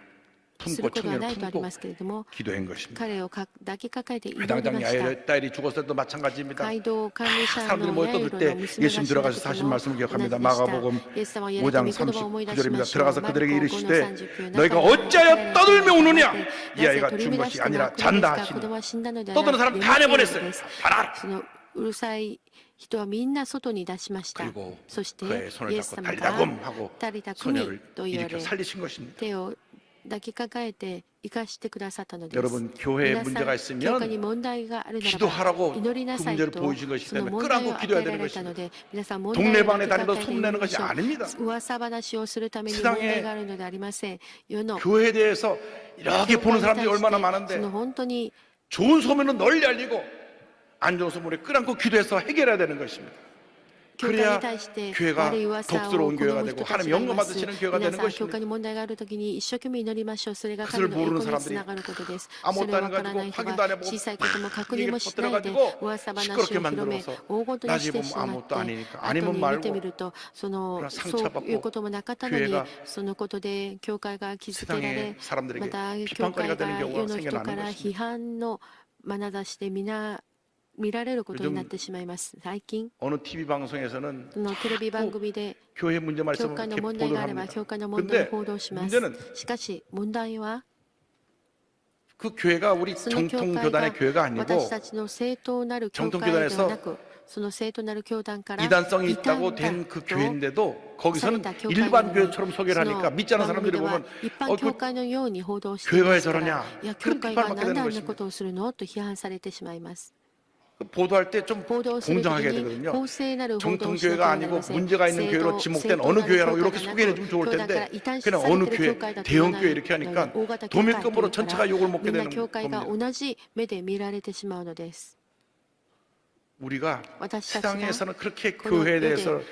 す 품고 ることはな 청년을 いとあり 품고 ますけれども、 기도한 것입니다. 彼を抱きかかえて祈り 회당장 ました。 야엘의 딸이 죽었을 때도 마찬가지입니다. 街道管理者 사람들이 の 모여 ヤエル 떠들 の 때 娘が 예수님 死んだ 들어가서 時 하신 も 말씀을 同じで 기억합니다. した。 마가복음 イエス様はや 5장 りと御言葉を思い出しま 39절입니다. しょう。 들어가서 マルコ 그들에게 5の 이르시되 39 너희가 中に 어찌하여 떠들며 우느냐? な 이 ぜ 아이가 取り 죽은 乱 것이 して 아니라 泣くのです 잔다 か。子 하시니 供は死んだのでは 떠드는 な 사람 く 다 眠っている 내보냈어요. のです。 나가라. そのうるさい人はみんな外に出しました。 그리고 そして 그의 손을 イエス 잡고 様 달리다금 が 하고 タリタクミ 소녀를 と言わ 일으켜 れ 살리신 것입니다. 手を抱きかかえて生かしてくださったのです。 여러분 교회에 皆さん 문제가 教会に 있으면 問題があるならば 기도하라고 祈りな 그 さい 문제를 と 보여준 것이기 その 때문에 問題 끌어안고 を与 기도해야 えら 되는 れたの 것입니다. で皆さん問題を 동네방네 抱きか 다니면서 かえて祈 소문내는 りま 것이 しょう。 아닙니다. 噂話をするために 세상에 問題があるのでありません。世の 교회에 대해서 이렇게 보는 사람들이 얼마나 そ 많은데 の本当に 좋은 소문은 널리 알리고 안 좋은 소문에 끌어안고 기도해서 해결해야 되는 것입니다. 教会に対して悪い噂を好む人たちがいます。皆さん、教会に問題があるときに一生懸命祈りましょう。それが神の栄光につながることです。それをわからない人は小さいことも確認もしないで噂話を広め、大ごとにしてしまって、後に見てみると、そういうこともなかったのに、そのことで教会が築けられ、また教会が世の人から批判の眼差しで見られることになってしまいます。最近、 어느 TV 방송에서는 そのテレビ番組で 교회 문제 教 말씀을 会の 이렇게 問題 보도를 があれば 합니다. 教会の問題を 근데 報道します。 문제는 しかし問題は 그 교회가 우리 その教会 정통 が 교단의 교회가 아니고 私たちの正当なる教会ではなく、その正当なる教団から 이단성이 異端 있다고 だ 된 그 と 교회인데도 거기서는 された教会なのに 일반 교회처럼 소개를 そ 하니까 の 믿지 않는 番 사람들이 組では 보면 一般教会のように報道してい 교회가 ま 왜 すから、 저러냐 いや教 그렇게 会が 비판받게 なんで 되는 あんな 것입니다. ことをするのと批判されてしまいます。 보도할 때 좀 報道するとき 공정하게 に 되거든요. 公正なる報道 정통 をしなければ 교회가 なり 아니고 ません。 문제가 있는 교회로 지목된 어느 교회라고 이렇게 소개해 주면 좋을 텐데 그냥 어느 교회, 대형 교회 이렇게 하니까 도밀급으로 전체가 욕을 먹게 みんな 되는 教会が 겁니다. 同じ目で見られてしまうのです。 우리가 私たちが 세상에서는 그렇게 この 교회에 世で 대해서 世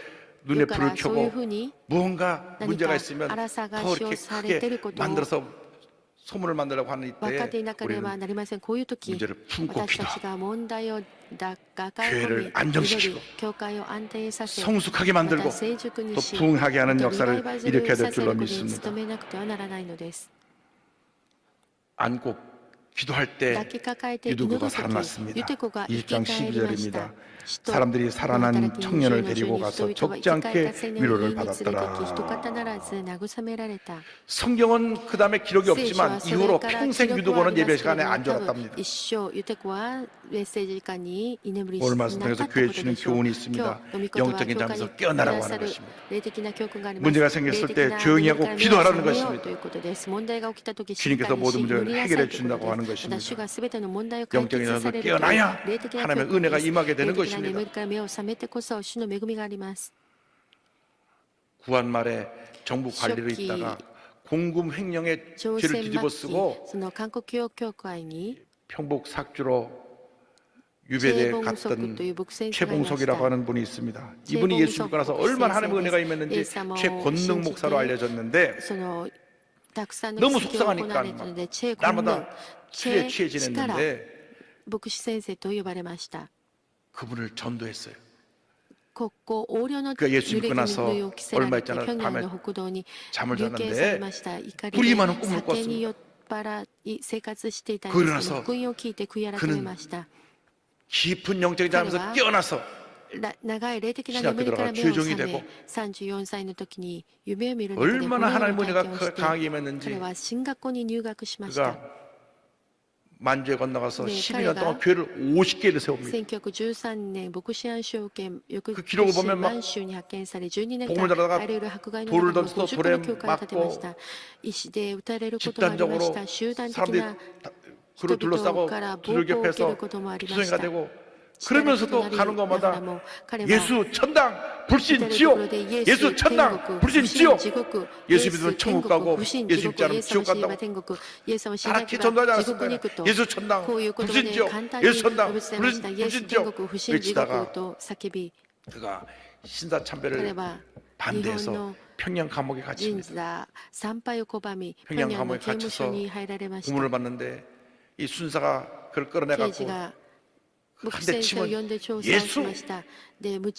눈에 か 불을 らそういう 켜고 ふうに 무언가 何 문제가 か 있으면 荒探 더 しを 이렇게 されている 크게 ことを 만들어서 소문을 만들려고 하는 分かってい 이때에 なければ 우리는 なりません。こういう時、 문제를 품고 私たち 기도하고 が問題を抱え 교회를 込み、 안정시키고 祈り、教会を安定させ、 성숙하게 また 만들고 成熟に 또 し、 부흥하게 ま 하는 たリバイ 역사를 バル 일으켜야 さ 될 せ 줄로 ることに 믿습니다. 努めなくてはならないのです。 안고 기도할 때 抱きかかえて祈る 유두고가 時、 살아났습니다. ユテコが生き 20장 返りました。 12절입니다. 사람들이 살아난 청년을 데리고 가서 적지 않게 위로를 받았더라. 성경은 그 다음에 기록이 없지만 이후로 평생 유두고는 예배 시간에 안 졸았답니다. 오늘 말씀 통해서 교회 주는 교훈이 있습니다. 영적인 잠에서 깨어나라고 하는 것입니다. 문제가 생겼을 때 조용히 하고 기도하라는 것입니다. 주님께서 모든 문제를 해결해 주신다고 하는 것입니다. 영적인 잠에서 깨어나야 하나님의 은혜가 임하게 되는 것입니다. 구한 말에 정부 관리를 있다가 공금 횡령의 죄를 뒤집어 쓰고 평복 삭주로 유배대에 갔던 최봉석이라고 하는 분이 있습니다. 이분이 예수 믿고 나서 얼마나 하나님의 은혜가 임했는지 최권능 목사로 알려졌는데 너무 속상하니까 날마다 술에 취해 지냈는데 그분을 전도했어요. 그러니까 예수 믿고 나서 얼마 있잖아 밤에 잠을 잤는데 불이 많은 꿈을 꿨습니다. 그러고 나서 그는 깊은 영적인 잠에서 깨어나서 長い霊的な眠りから目を覚め、34歳の時に夢を見る中で 얼마나 このよう 하나님의 な 은혜가 体験をして、 강하게 임했는지 彼は進学校に入学しました。 그가 만주에 건너가서 네, 12년 동안彼が 교회를 50개를 세웁니다. 1913年牧師案書を受け、翌 그 기록을 年 보면 막 満州に派遣され12年 복음을 間 전하다가 あらゆる迫害の 돌을 中で 던져서 50 돌에 個の教会を建てました。石で撃たれることもありました。集団的 사람들이 な 그를 人々 둘러싸고 から暴 두들 行を受ける 옆에서 こともありまし 투성이가 た。 되고 그러면서도 가는 것마다 彼は 예수 천당 불신 지옥 예수 천당 불신 지옥 예수 믿으면 천국 가고 예수 믿지 않으면 지옥 간다고 다 같이 전도하지 않았습니까? 예수 천당 불신 지옥 예수 천당 불신 지옥 외치다가 그가 신사참배를 반대해서 평양 감옥에 갇힙니다. 평양 감옥에 갇혀서 고문을 받는데 이 순사가 그를 끌어내갖고 한 대 치면 예수!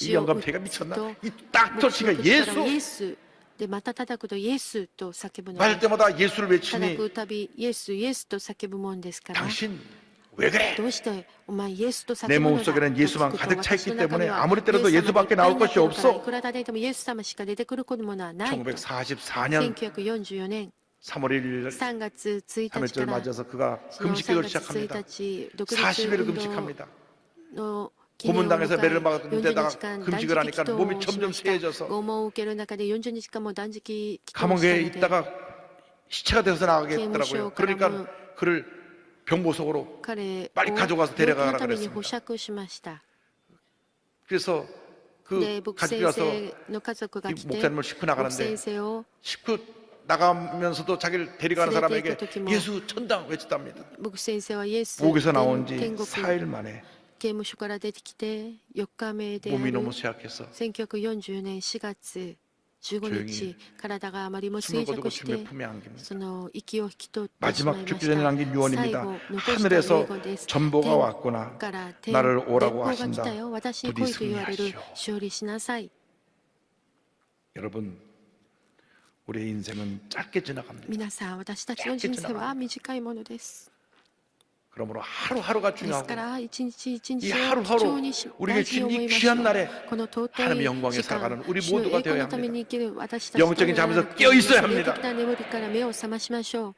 이 영감태가 미쳤나? 이 딱 터치가 예수! でまた叩くとイエスと叫ぶの 맞을 때마다 예수를 叩 외치니 くたびイエスイエスと叫ぶもんですから 당신 왜 그래? どうしてお前イエスと叫 내 ぶの 몸 だ 속에는 예수만 と聞く 가득 と 차 있기 私の中に 때문에 は 아무리 때려도 イエス様が 예수밖에 いっぱい 나올 になっ 것이 てるからい 없어. くら叩いてもイエス様しか出てくるものはないと 1944년 1944年 3월 1일 3月1日 3일절 から 맞아서 그가 その 금식기를 3月 시작합니다. 1日独立 40일을 運動 금식합니다. の記念を迎 고문당해서 え 매를 맞은 40 데다가 日間断 금식을 食 하니까 祈祷 몸이 をし 점점 ました 쇠해져서 拷問を受ける中で40日間も断食祈祷を 감옥에 したので 있다가 시체가 돼서 나가게刑務所 했더라고요. からも 그러니까 그를 병보석으로 彼 빨리 を 가져가서 病気 데려가라 のために 그랬습니다. 保釈しました。 그래서 で 그 牧 가지고 先 와서 生の家族が 이 来て 목사님을 싣고 牧 나가는데 先生を 싣고 나가면서도 자기를 데려가는連れて 사람에게 行く時も 예수 천당 외쳤답니다. 牧先生はイエス 목에서 나온 지 天国 4일 만에 刑務所から出てきて4日目であ 몸이 る 너무 쇠약해서 1940年4月15日、体があまりも 숨을 衰 거두고 弱し 주님의 て 품에 안깁니다. その息を引き取ってしまい 마지막 ま 죽기 し 전에 た。 남긴 最 유언입니다. 後残した遺 하늘에서 言です。 전보가 天 왔구나. から電 나를 報 오라고 が来 하신다. たよ。私に 부디 来いと言われる。 승리하시오. 勝利しなさい。 여러분, 우리의 인생은 짧게 지나갑니다. 皆さん、私たちの人生は短いものです。 그러므로 하루하루가 です 중요하고 から一日一 이 日を貴 하루하루 重にし 우리에게 大事に思 주신 い 이 ましょ 귀한 う。 날에 この尊 하나님의 い 영광에 時間 살아가는 우리 主の 모두가 栄光 되어야 のために 합니다. 生きる私たち 영적인 잠에서 깨어 있어야 霊 합니다. 的な眠りから目を覚ましましょう。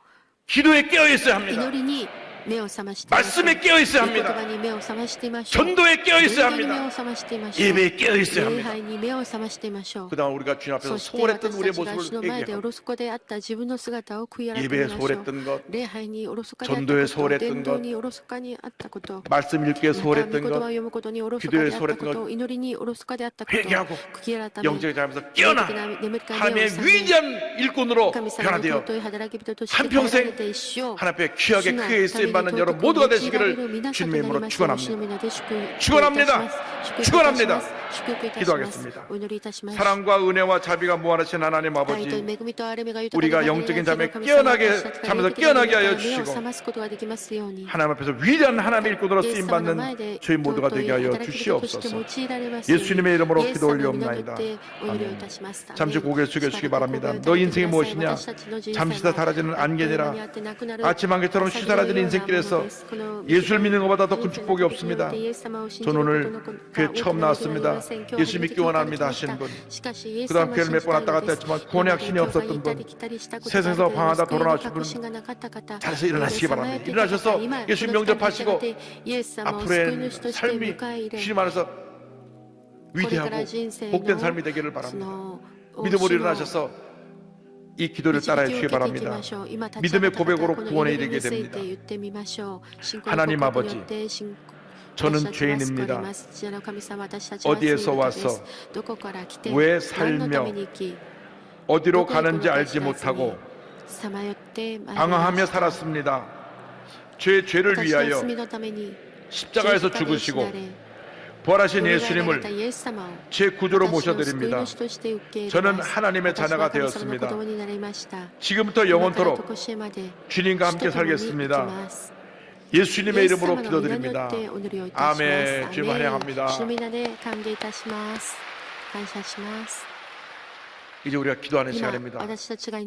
기도에 깨어 있어야 합니다. 祈りに目を覚ましていましょう。 말씀에 깨어 있어야 御言 합니다. 葉に目を覚ましていましょう。 전도에 깨어 礼 있어야 拝に目を 합니다. 覚ましていましょう。 예배에 깨어 있어야 礼 합니다. 拝に目を覚ましていましょう。 그다음 우리가 주님 앞에서 そして 소홀했던 私 우리의 たちが主の 모습을 前でお 얘기하고 ろそかであった自分の姿を悔い改め 예배에 ましょう。 소홀했던 것, 礼拝におろそかであった 전도에 こと、 소홀했던 伝道におろそかにあったこと、 말씀 읽기에 また御 소홀했던 言葉を 것, 読むことにおろそかであった 기도에 こ 소홀했던 と、祈りにおろそかであったこと、 회개하고 悔い改め、 영적인 잠에서 깨어나 霊的な眠りから目を 하나님의 覚め、 위대한 일꾼으로 神様の 변화되어 尊い働き人として 한평생 変えられて一生 하나님 앞에 귀하게 主の 크게 ために 쓰임받는 여러분 尊く 모두가 用いられる 되시기를 皆さん 주님의 となり 이름으로 ますように主の 축원합니다. 皆で祝福いたし 축원합니다. ます。祝福いたし 축원합니다. ます。祝福いたします。 기도하겠습니다. お祈りいたします。 사랑과 은혜와 자비가 무한하신 하나님 愛と 아버지 恵みと憐れみが豊か 우리가 な 영적인 잠에 神様 깨어나게 私たちが 잠에서 霊的な 깨어나게 하여 目を 주시고 覚ますことができますように。 하나님 앞에서 위대한 하나님의 일꾼으로 イエス様の前 쓰임받는 で 저희 모두가 尊 되게 い 하여 働き人として 주시옵소서. 用いられますように。 예수님의 이름으로 イエス 기도 様の皆によ 올리옵나이다. ってお祈りをいたします。 잠시 고개 숙여주시기 바랍니다. 너 인생이 무엇이냐? 잠시 다 사라지는 안개니라. 아침 안개처럼 쉬사라지는 인생길에서 예수를 믿는 것보다 더 큰 축복이 없습니다. 전 오늘 교회 처음 나왔습니다. 예수 믿기 원합니다 하시는 분, 그 다음 교회를 몇 번 왔다 갔다 했지만 구원의 확신이 없었던 분, 세상에서 방황하다 돌아오신 분, 잘해서 일어나시기 바랍니다. 일어나셔서 예수 영접하시고 앞으로의 삶이 주님 안에서 위대하고 복된 삶이 되기를 바랍니다. 믿음으로 일어나셔서 이 기도를 따라해 주시기 바랍니다. 믿음의 고백으로 구원에 이르게 됩니다. 하나님 아버지, 저는 죄인입니다. 어디에서 와서 왜 살며 어디로 가는지 알지 못하고 방황하며 살았습니다. 제 죄를 위하여 십자가에서 죽으시고 부활하신 예수님을 제 구주로 모셔드립니다. 저는 하나님의 자녀가 되었습니다. 지금부터 영원토록 주님과 함께 살겠습니다. 예수님의 이름으로 기도드립니다. 아멘. 주님 환영합니다. 이제 우리가 기도하는 시간입니다.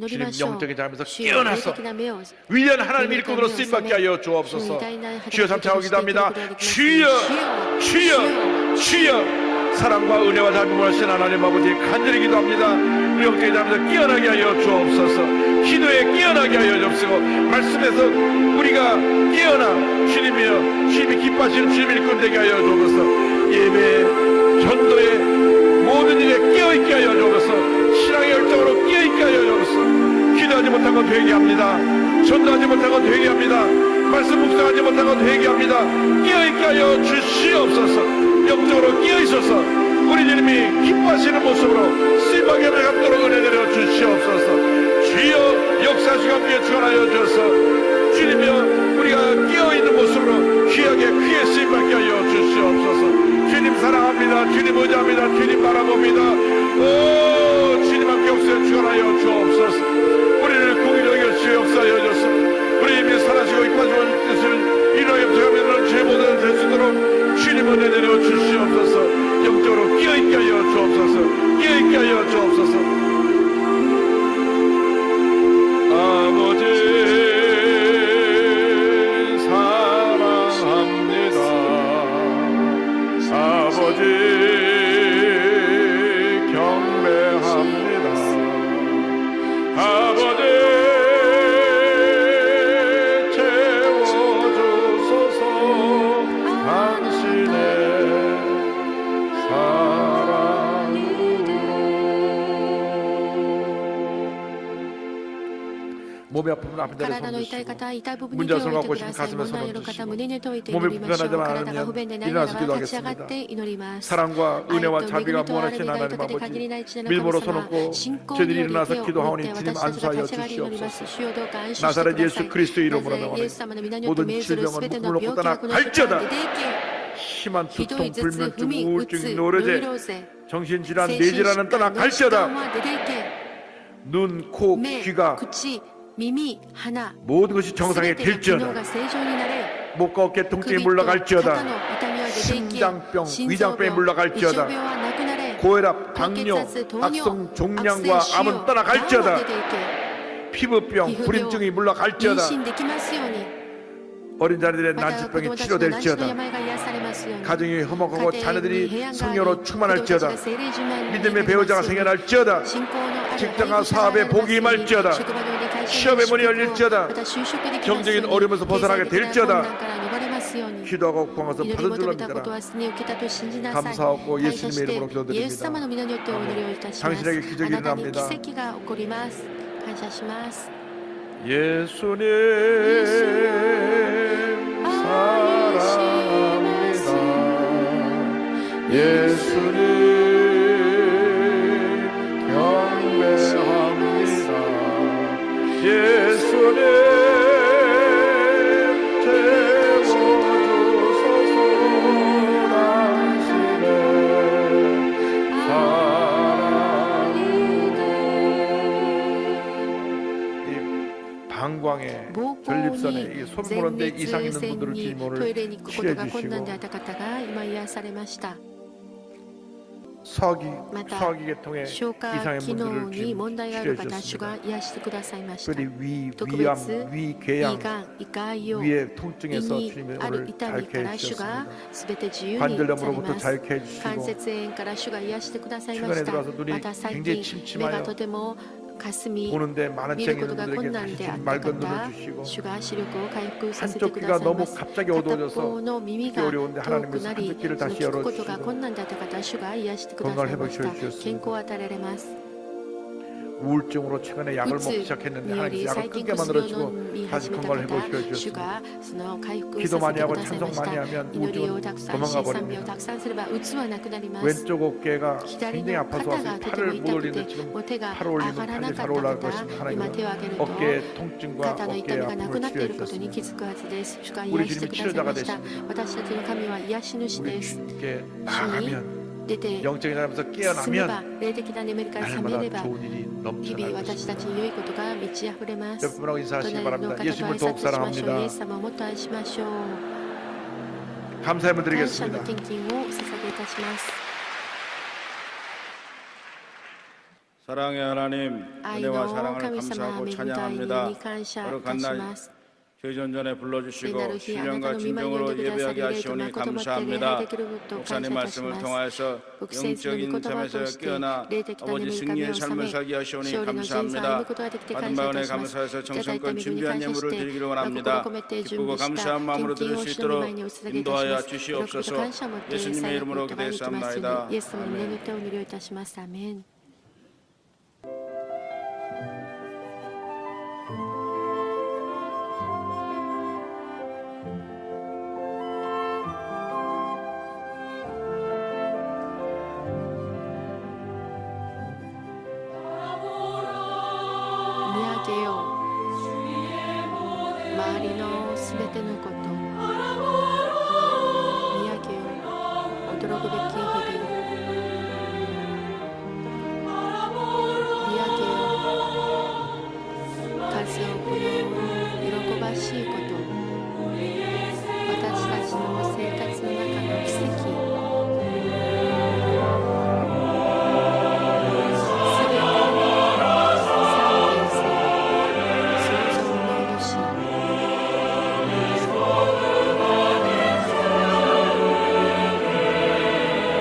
주님 영적인 잠에서 깨어나서 위대한 하나님의 일꾼으로 쓰임받게 하여 주옵소서. 주여 삼창하고 기도합니다. 주여 주여 주여 사랑과 은혜와 자비를 하신 하나님 아버지 간절히 기도합니다. 우리 영적인 잠에서 깨어나게 하여 주옵소서. 기도에 깨어나게 하여 주옵소서. 말씀에서 우리가 깨어나 주님이여 주님이 기뻐하시는 주님의 일꾼 되게 하여 주옵소서. 예배 전도에 모든 일에 깨어있게 하여 주옵소서. 신앙의 열정으로 깨어있게 하여 주옵소서. 기도하지 못한 건 되게 합니다. 전도하지 못한 건 되게 합니다. 말씀 묵상하지 못한 건 되게 합니다. 깨어있게 하여 주시옵소서. 영적으로 깨어있어서 우리 주님이 기뻐하시는 모습으로 쓰임받게 하며 갖도록 은혜 내려 주시옵소서. 주여 역사시간 함께 주관하여 주셔서 주님이여 우리가 깨어있는 모습으로 귀하게 크게 쓰임받게 하여 주시옵소서. 주님 사랑합니다. 주님 의지합니다. 주님 바라봅니다. 오 주님 함께 역사에 주관하여 주옵소서. 우리를 공의하게 주여 역사하여 주소서. 우리 이미 사라지고 이빠지는 뜻을 이루어 염색하면 죄보다는 될 수 있도록 주님 은혜 내려 주시옵소서. 영적으로 깨어있게 하여 주옵소서. 깨어있게 하여 주옵소서. 아버지 사랑합니다. 아버지 경배합니다. 아버지 채워주소서. 당신의 몸이 아프면 아픈 자리에 体の 손 痛い 드시고 方、痛い部分に手を置いてください。問題ある方、胸に手を置いて祈りましょう。体が不便でないならば立ち上がって祈ります。 사랑과 은혜와 자비가 무한하신 하나님 아버지 밀보로 손없고 저들이 일어나서 기도하오니 주님 안수하여 주시옵소서. 나사렛 예수 그리스도의 이름으로 나오니 모든 질병은 묶음으로 떠나 갈지어다. 심한 ひど 두통, い頭痛、 불면증, 不眠、う 우울증, つ、ノイ 노래제, ローゼ、 정신질환, 精神疾 뇌질환은 患、 떠나 脳疾患 갈지어다. は出ていけ。 눈, 코, 目、 귀가 口、耳、鼻、 모든 것이 すべ 정상에 ての機能 될지어다. が正常になれ。 목과 어깨 통증이 首と肩の 물러갈지어다. 痛みは出ていけ。 심장병, 心臓 위장병이 病、胃腸 물러갈지어다. 病はなくなれ。 고혈압, 高血 당뇨, 圧、糖尿、 악성 悪 종양과 性腫瘍、 암은 がんは 떠나갈지어다. 出ていけ。 피부병, 피부병, 불임증이 妊 물러갈지어다. 娠できますように。 어린 자들의 また子 난치병이 供たちの難治の 치료될지어다. 病が癒されますように。 가정이 화목하고 家庭に 자녀들이 平安があり、 성령으로 子供たち 충만할지어다. が聖霊充満に 믿음의 배우자가 なりますように。 생겨날지어다. 信仰のある 직장과 配偶者が 사업에 現れます 복이 ように。 임할지어다. 職場において会社 시험의 に 문이 就職を 열릴지어다. また就職できますよう 경제적인 に。 어려움에서 経済 벗어나게 的な困 될지어다. 難から逃れますように。 기도하고 구하면서 祈り 받을 求 줄로 めたこと 믿어라. はすでに受けたと信じなさい。 감사하고 感謝 예수님의 して 이름으로 イエス様 기도드립니다. の皆によってお祈りをいたします。 당신에게 기적이 あなたに奇 일어납니다. 跡が起こります。感謝します。 예수님 사랑합니다. 예수님 경배합니다. 예수님 채워주소서. 당신의 사랑. 이 방광에 전립선에 이 손모는데 이상 있는 분들을 トイ 주님을 レに行くことが困難であった方が今癒されました。 소화기 また 소화기계통에 消化 이상의 機能 분들을 に問題がある方、主 치료해 が癒してくださいました。 특별히 위, 特 위암, 別 위, 胃 궤양, がん、胃潰瘍、 위의 통증에서 胃に 주님이 ある 오늘 痛み 자유케 から主が 해주셨습니다. すべて自由にされ 관절염으로부터 ます 자유케 関 해주시고 節炎から主が癒してくださいま 최근에 した 들어서 눈이 また最 굉장히 近目 침침하여 がとてもかすみ 보는데 많은 見る 쟁이 ことが 있는 困 분들에게 難であ 다시 った 맑은 方 눈을 주시고 主が視力を回復させて 한쪽 くだ 귀가 さい 너무 ます 갑자기 片 어두워져서 方の耳 듣기 が 어려운데 遠く 하나님께서 なり 한쪽 귀를 その 다시 聞くことが 열어주시고 困難だった方主が癒してくださ 건강을 いました 회복시켜 주셨습니다. 健康を与えられます 우울증으로 최근에 약을 うつ 먹기 시작했는데 により 하나님께서 약을 最近 끊게 薬を 만들어주고 飲み 다시 始めた 건강을 方 회복시켜 主 주셨습니다. がその回復 기도 させ 많이 てく 하고 ださい 찬송 ました 많이 하면 祈りを 우울증은 たくさんし 도망가 賛美を 버립니다. たくさんすればうつはなくなります 왼쪽 어깨가 左 굉장히 の 아파서 肩が 와서 とても 팔을 痛 못 くて 올리는데 지금 もう手が 팔 上 올리면 がらな 팔이 か 잘 った 올라갈 方 것입니다. 今 하나님은 手を上げると 어깨 통증과 肩の痛 어깨 みがなく 아픔을 なっていることに 치료해 気 주셨습니다. づくはずです主が 우리 癒してく 주님이 ださいました 치료자가 되십니다. 私たちの神は癒し主 우리 です 주님께 主に 나가면 出て 영적인 사람에서 進めば 깨어나면 霊的な眠りから覚めれ 날마다 ば 좋은 일이 日々 넘쳐나는 私たちに良いことが満ち溢れます 옆분하고 인사하시기 隣の 바랍니다. 方と挨 예수님을 더욱 拶しましょうイ 사랑합니다. エス様をもっと愛しましょう 감사의 문 感謝の 드리겠습니다. 献金をお捧げいたします 사랑의 하나님, 愛 은혜와 の 사랑을 神様 감사하고 恵みたい 찬양합니다. に感謝い 거룩한 たし 날 ます 교회 전전에 聖な 불러주시고 る日あなた 신령과 の御前に呼ん 진정으로 でくださり 예배하게 霊と 하시오니 誠もって礼拝 감사합니다. できることを感謝 목사님 いたし 말씀을 ます 통하여서 牧先生の 영적인 御言葉を 삶에서 通して 깨어나 霊的な 아버지 眠り 승리의 を収 삶을 め 살게 하시오니 勝利の人生を歩む 감사합니다. ことができて 받은 感謝い 바은혜 たします 감사해서 いただいた 정성껏 恵みに 준비한 感謝し 예물을 て 드리기를 心を 원합니다. 込めて準 기쁘고 備した 감사한 마음으로 献金 드릴 を 수 主の前 있도록 にお捧げいたしま 인도하여 す喜びと 주시옵소서. 感謝を持って 예수님의 される 이름으로 ことができますよう 기도했사옵나이다. にイエス様の皆 아멘. によってお祈りをいたしますアメン 見上げよう周りのすべてのこと見上げよう驚くべき日々見上げよう数多くの喜ばしいこと私たちの生活の中の奇跡すべての「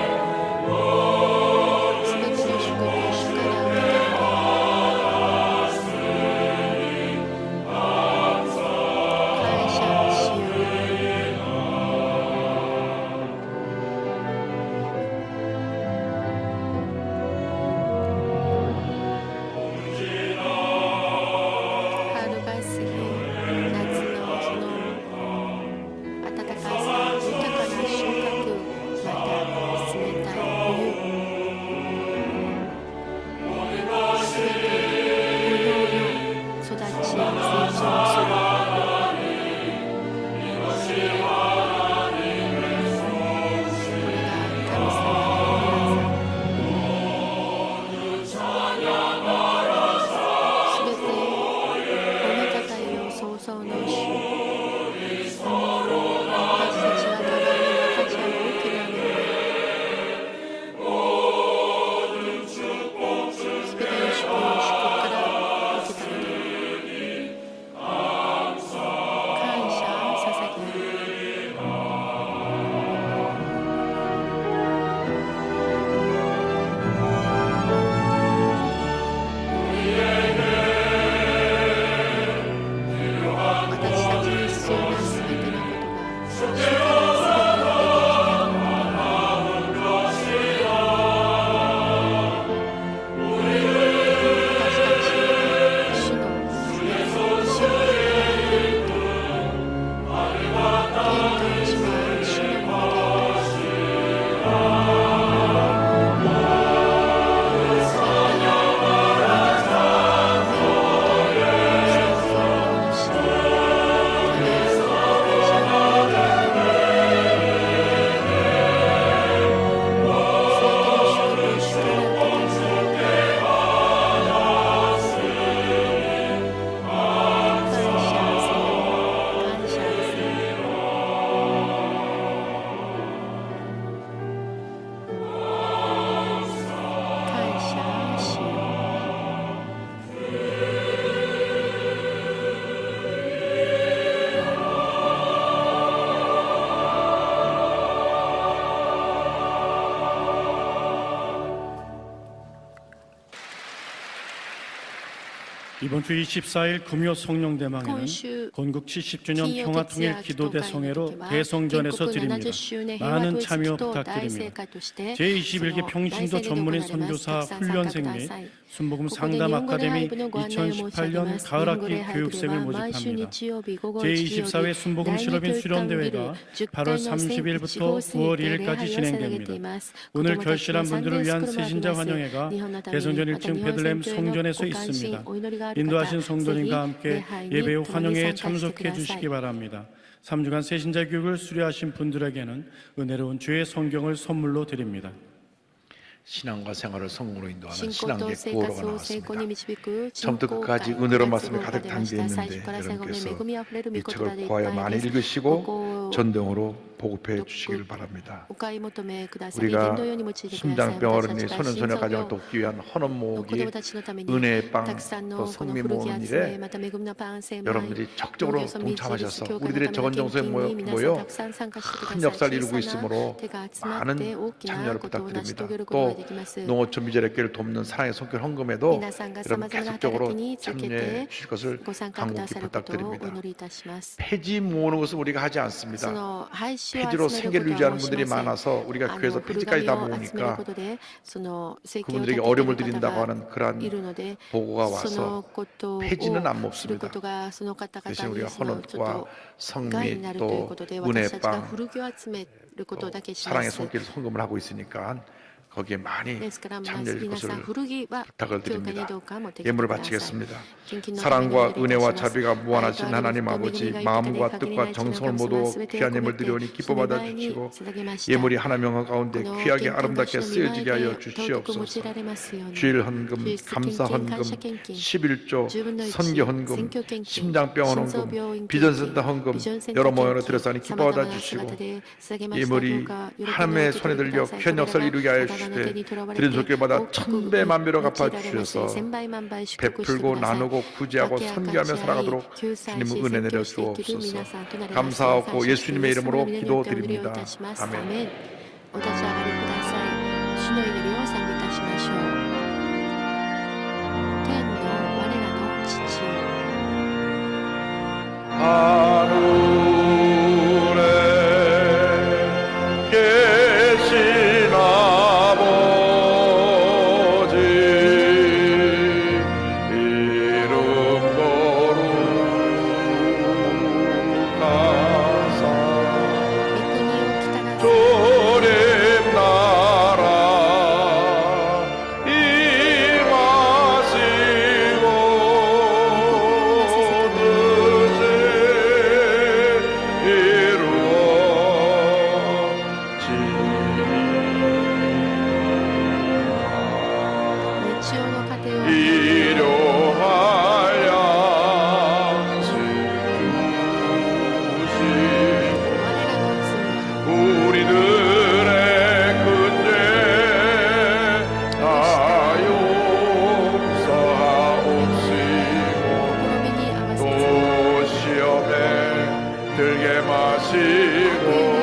이번 주 24일 금요 성령대망에는 今週 건국 70주년 金曜 평화통일 徹夜 기도 祈祷会の 대성회로 時は 대성전에서 建国 드립니다. 70周年平和 많은 統一 참여 祈祷大盛 부탁드립니다. 会として 제21기 평신도 전문인 선교사 훈련생 및 순복음 상담 아카데미 2018년 가을학기 교육생을 모집합니다. 제24회 순복음 실업인 수련대회가 8월 30일부터 9월 1일까지 진행됩니다. 오늘 결실한 분들을 위한 새신자 환영회가 대성전 1층 베들레헴 성전에서 있습니다. 인도하신 성도님과 함께 예배 후 환영회에 참석해 주시기 바랍니다. 3주간 새신자 교육을 수료하신 분들에게는 은혜로운 주의 성경을 선물로 드립니다. 신앙과 생활을 성공으로 인도하는 信仰 신앙계 と生 구호로가 活を成功 나왔습니다. に導く 처음부터 信仰 끝까지 会 은혜로운 の 말씀이 活動が 가득 出ました 담겨 最 있는데 初から最後まで 여러분께서 恵みあふれる 이 御言葉 책을 でいっ 구하여 ぱい 많이 です 읽으시고 전등으로 보급해 주시길 바랍니다. お買い求めくださり 우리가 伝道用に用いてください 심장병 私た 어린이 ちが 소년소녀 心臓 가정을 病 돕기 위한 の子 헌업모으기 供たちのために 은혜의 た 빵 くさん 또 のこの 성미 古着集め 모음일에 また恵みのパン精米 여러분들이 적극적으로 農業そみじり 동참하셔서 教会の 우리들의 ための 적은 献 정성에 金に皆さん 모여 たくさん参加してくださ 큰 い 역사를 小 이루고 さな 있으므로 手が集まっ 많은 て大きな 참여를 ことを成し遂げ 부탁드립니다. ることが 또 できます 농어촌 미자립교를 돕는 사랑의 손길 헌금에도 皆さんが 여러분 様々な働 계속적으로 きにつけ 참여해 て 주실 것을 ご参加くだ 간곡히 さることをお 부탁드립니다. 祈りいたします 폐지 모으는 것은 우리가 하지 そ 않습니다. の廃止を 폐지로 集める 생계를 ことは 유지하는 申し 분들이 ません 많아서 우리가 교회에서 古 폐지까지 紙 다 を集める 모으니까 ことでその生計を 그분들에게 立て 어려움을 ている 드린다고 方 하는 が 그러한 いるので 보고가 その 와서 ことを 폐지는 안 するこ 먹습니다. とがその方 대신 々に 우리가 そのちょっ 헌업과 と害に 성미 なるというこ 또 とで私たちが 은혜빵 古着を集めることだけしま 사랑의 す 손길 헌금을 하고 있으니까 거기에 많이 ですから 참여해 줄 皆さん 것을 古着は 부탁을 教会に 드립니다. どうか持ってきてく 예물을 ださい 바치겠습니다. 献金の 사랑과 ためにお祈りい 은혜와 たします 자비가 무한하신 愛と 하나님 愛と恵 아버지 みが豊かで 마음과 限り 뜻과 ない地の 정성을 神様 모두 全てを 귀한 込 예물 めて 드리오니 기뻐 その 받아 前に 주시고 捧げました 예물이 하나님 영광 가운데 この 귀하게 献金 아름답게 場所の御前 쓰여지게 하여 で尊く用い 주시옵소서. られますように 주일 헌금, 주일 감사献金 헌금, 感謝献金 11조, 10分の1 선교 헌금, 選挙献金 심장병원 心臓 헌금, 病院献金 비전센터 헌금 ビジョンセンター 여러 모여로 献金 드렸사니 기뻐 様々 받아 な 주시고 姿で捧げました 예물이 どうか喜んで 하나님의 受け 손에 取りく 들려 ださい 귀한 역사를 이루게 하여 これらがあなたの手に 주시되 とらわれて 드린 손길마다 大きく 천배 만배로 用い 갚아 られまして 주셔서 千倍万倍祝福してく 베풀고 ださい 나누고 구제하고 分け 선교하며 与え 살아가도록 救済 주님은 し 은혜 宣 내려 教していける 주옵소서. 皆さんとなります 감사하고 예수님의 이름으로 イエス様の皆によってお祈りをい 기도드립니다. たします 아멘. アメンお立ち上がりください主の祈りを賛美いたしましょう天の我らの父よ 하늘에 계신 아버지 이름 거룩하사 御国をきたら 주님 나라 임하시고 뜻이 이루어지리라 日曜の糧を 일용할 양식 주시고 我らの罪を 우리들의 그죄 다 용서하옵시고 試みに合わせ 또 ず 시험에 들게 悪 마시고 意に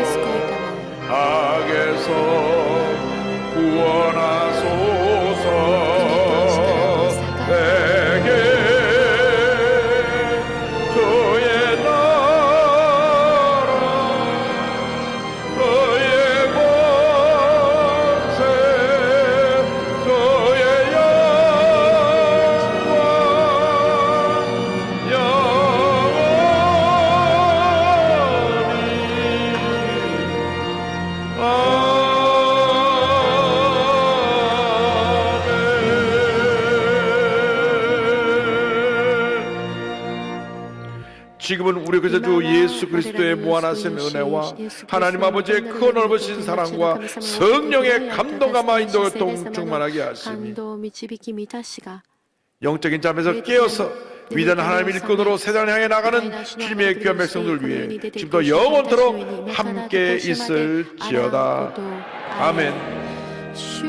救いたまえ 악에서 구원하소서 내게 주의 나라 주의 권세 주의 영광 영원히 지금은 우리 그저 주 예수 그리스도의 무한하신 은혜와 하나님 아버지의 큰 넓으신 사랑과 성령의 감동감화 인도를 동충만하게 하시니 感動導き満たしが 영적인 잠에서 깨어서 위대한 하나님의 일꾼으로 세상을 향해 나가는 주님의 귀한 백성들 위해 지금도 영원토록 함께 있을지어다. 아멘. 주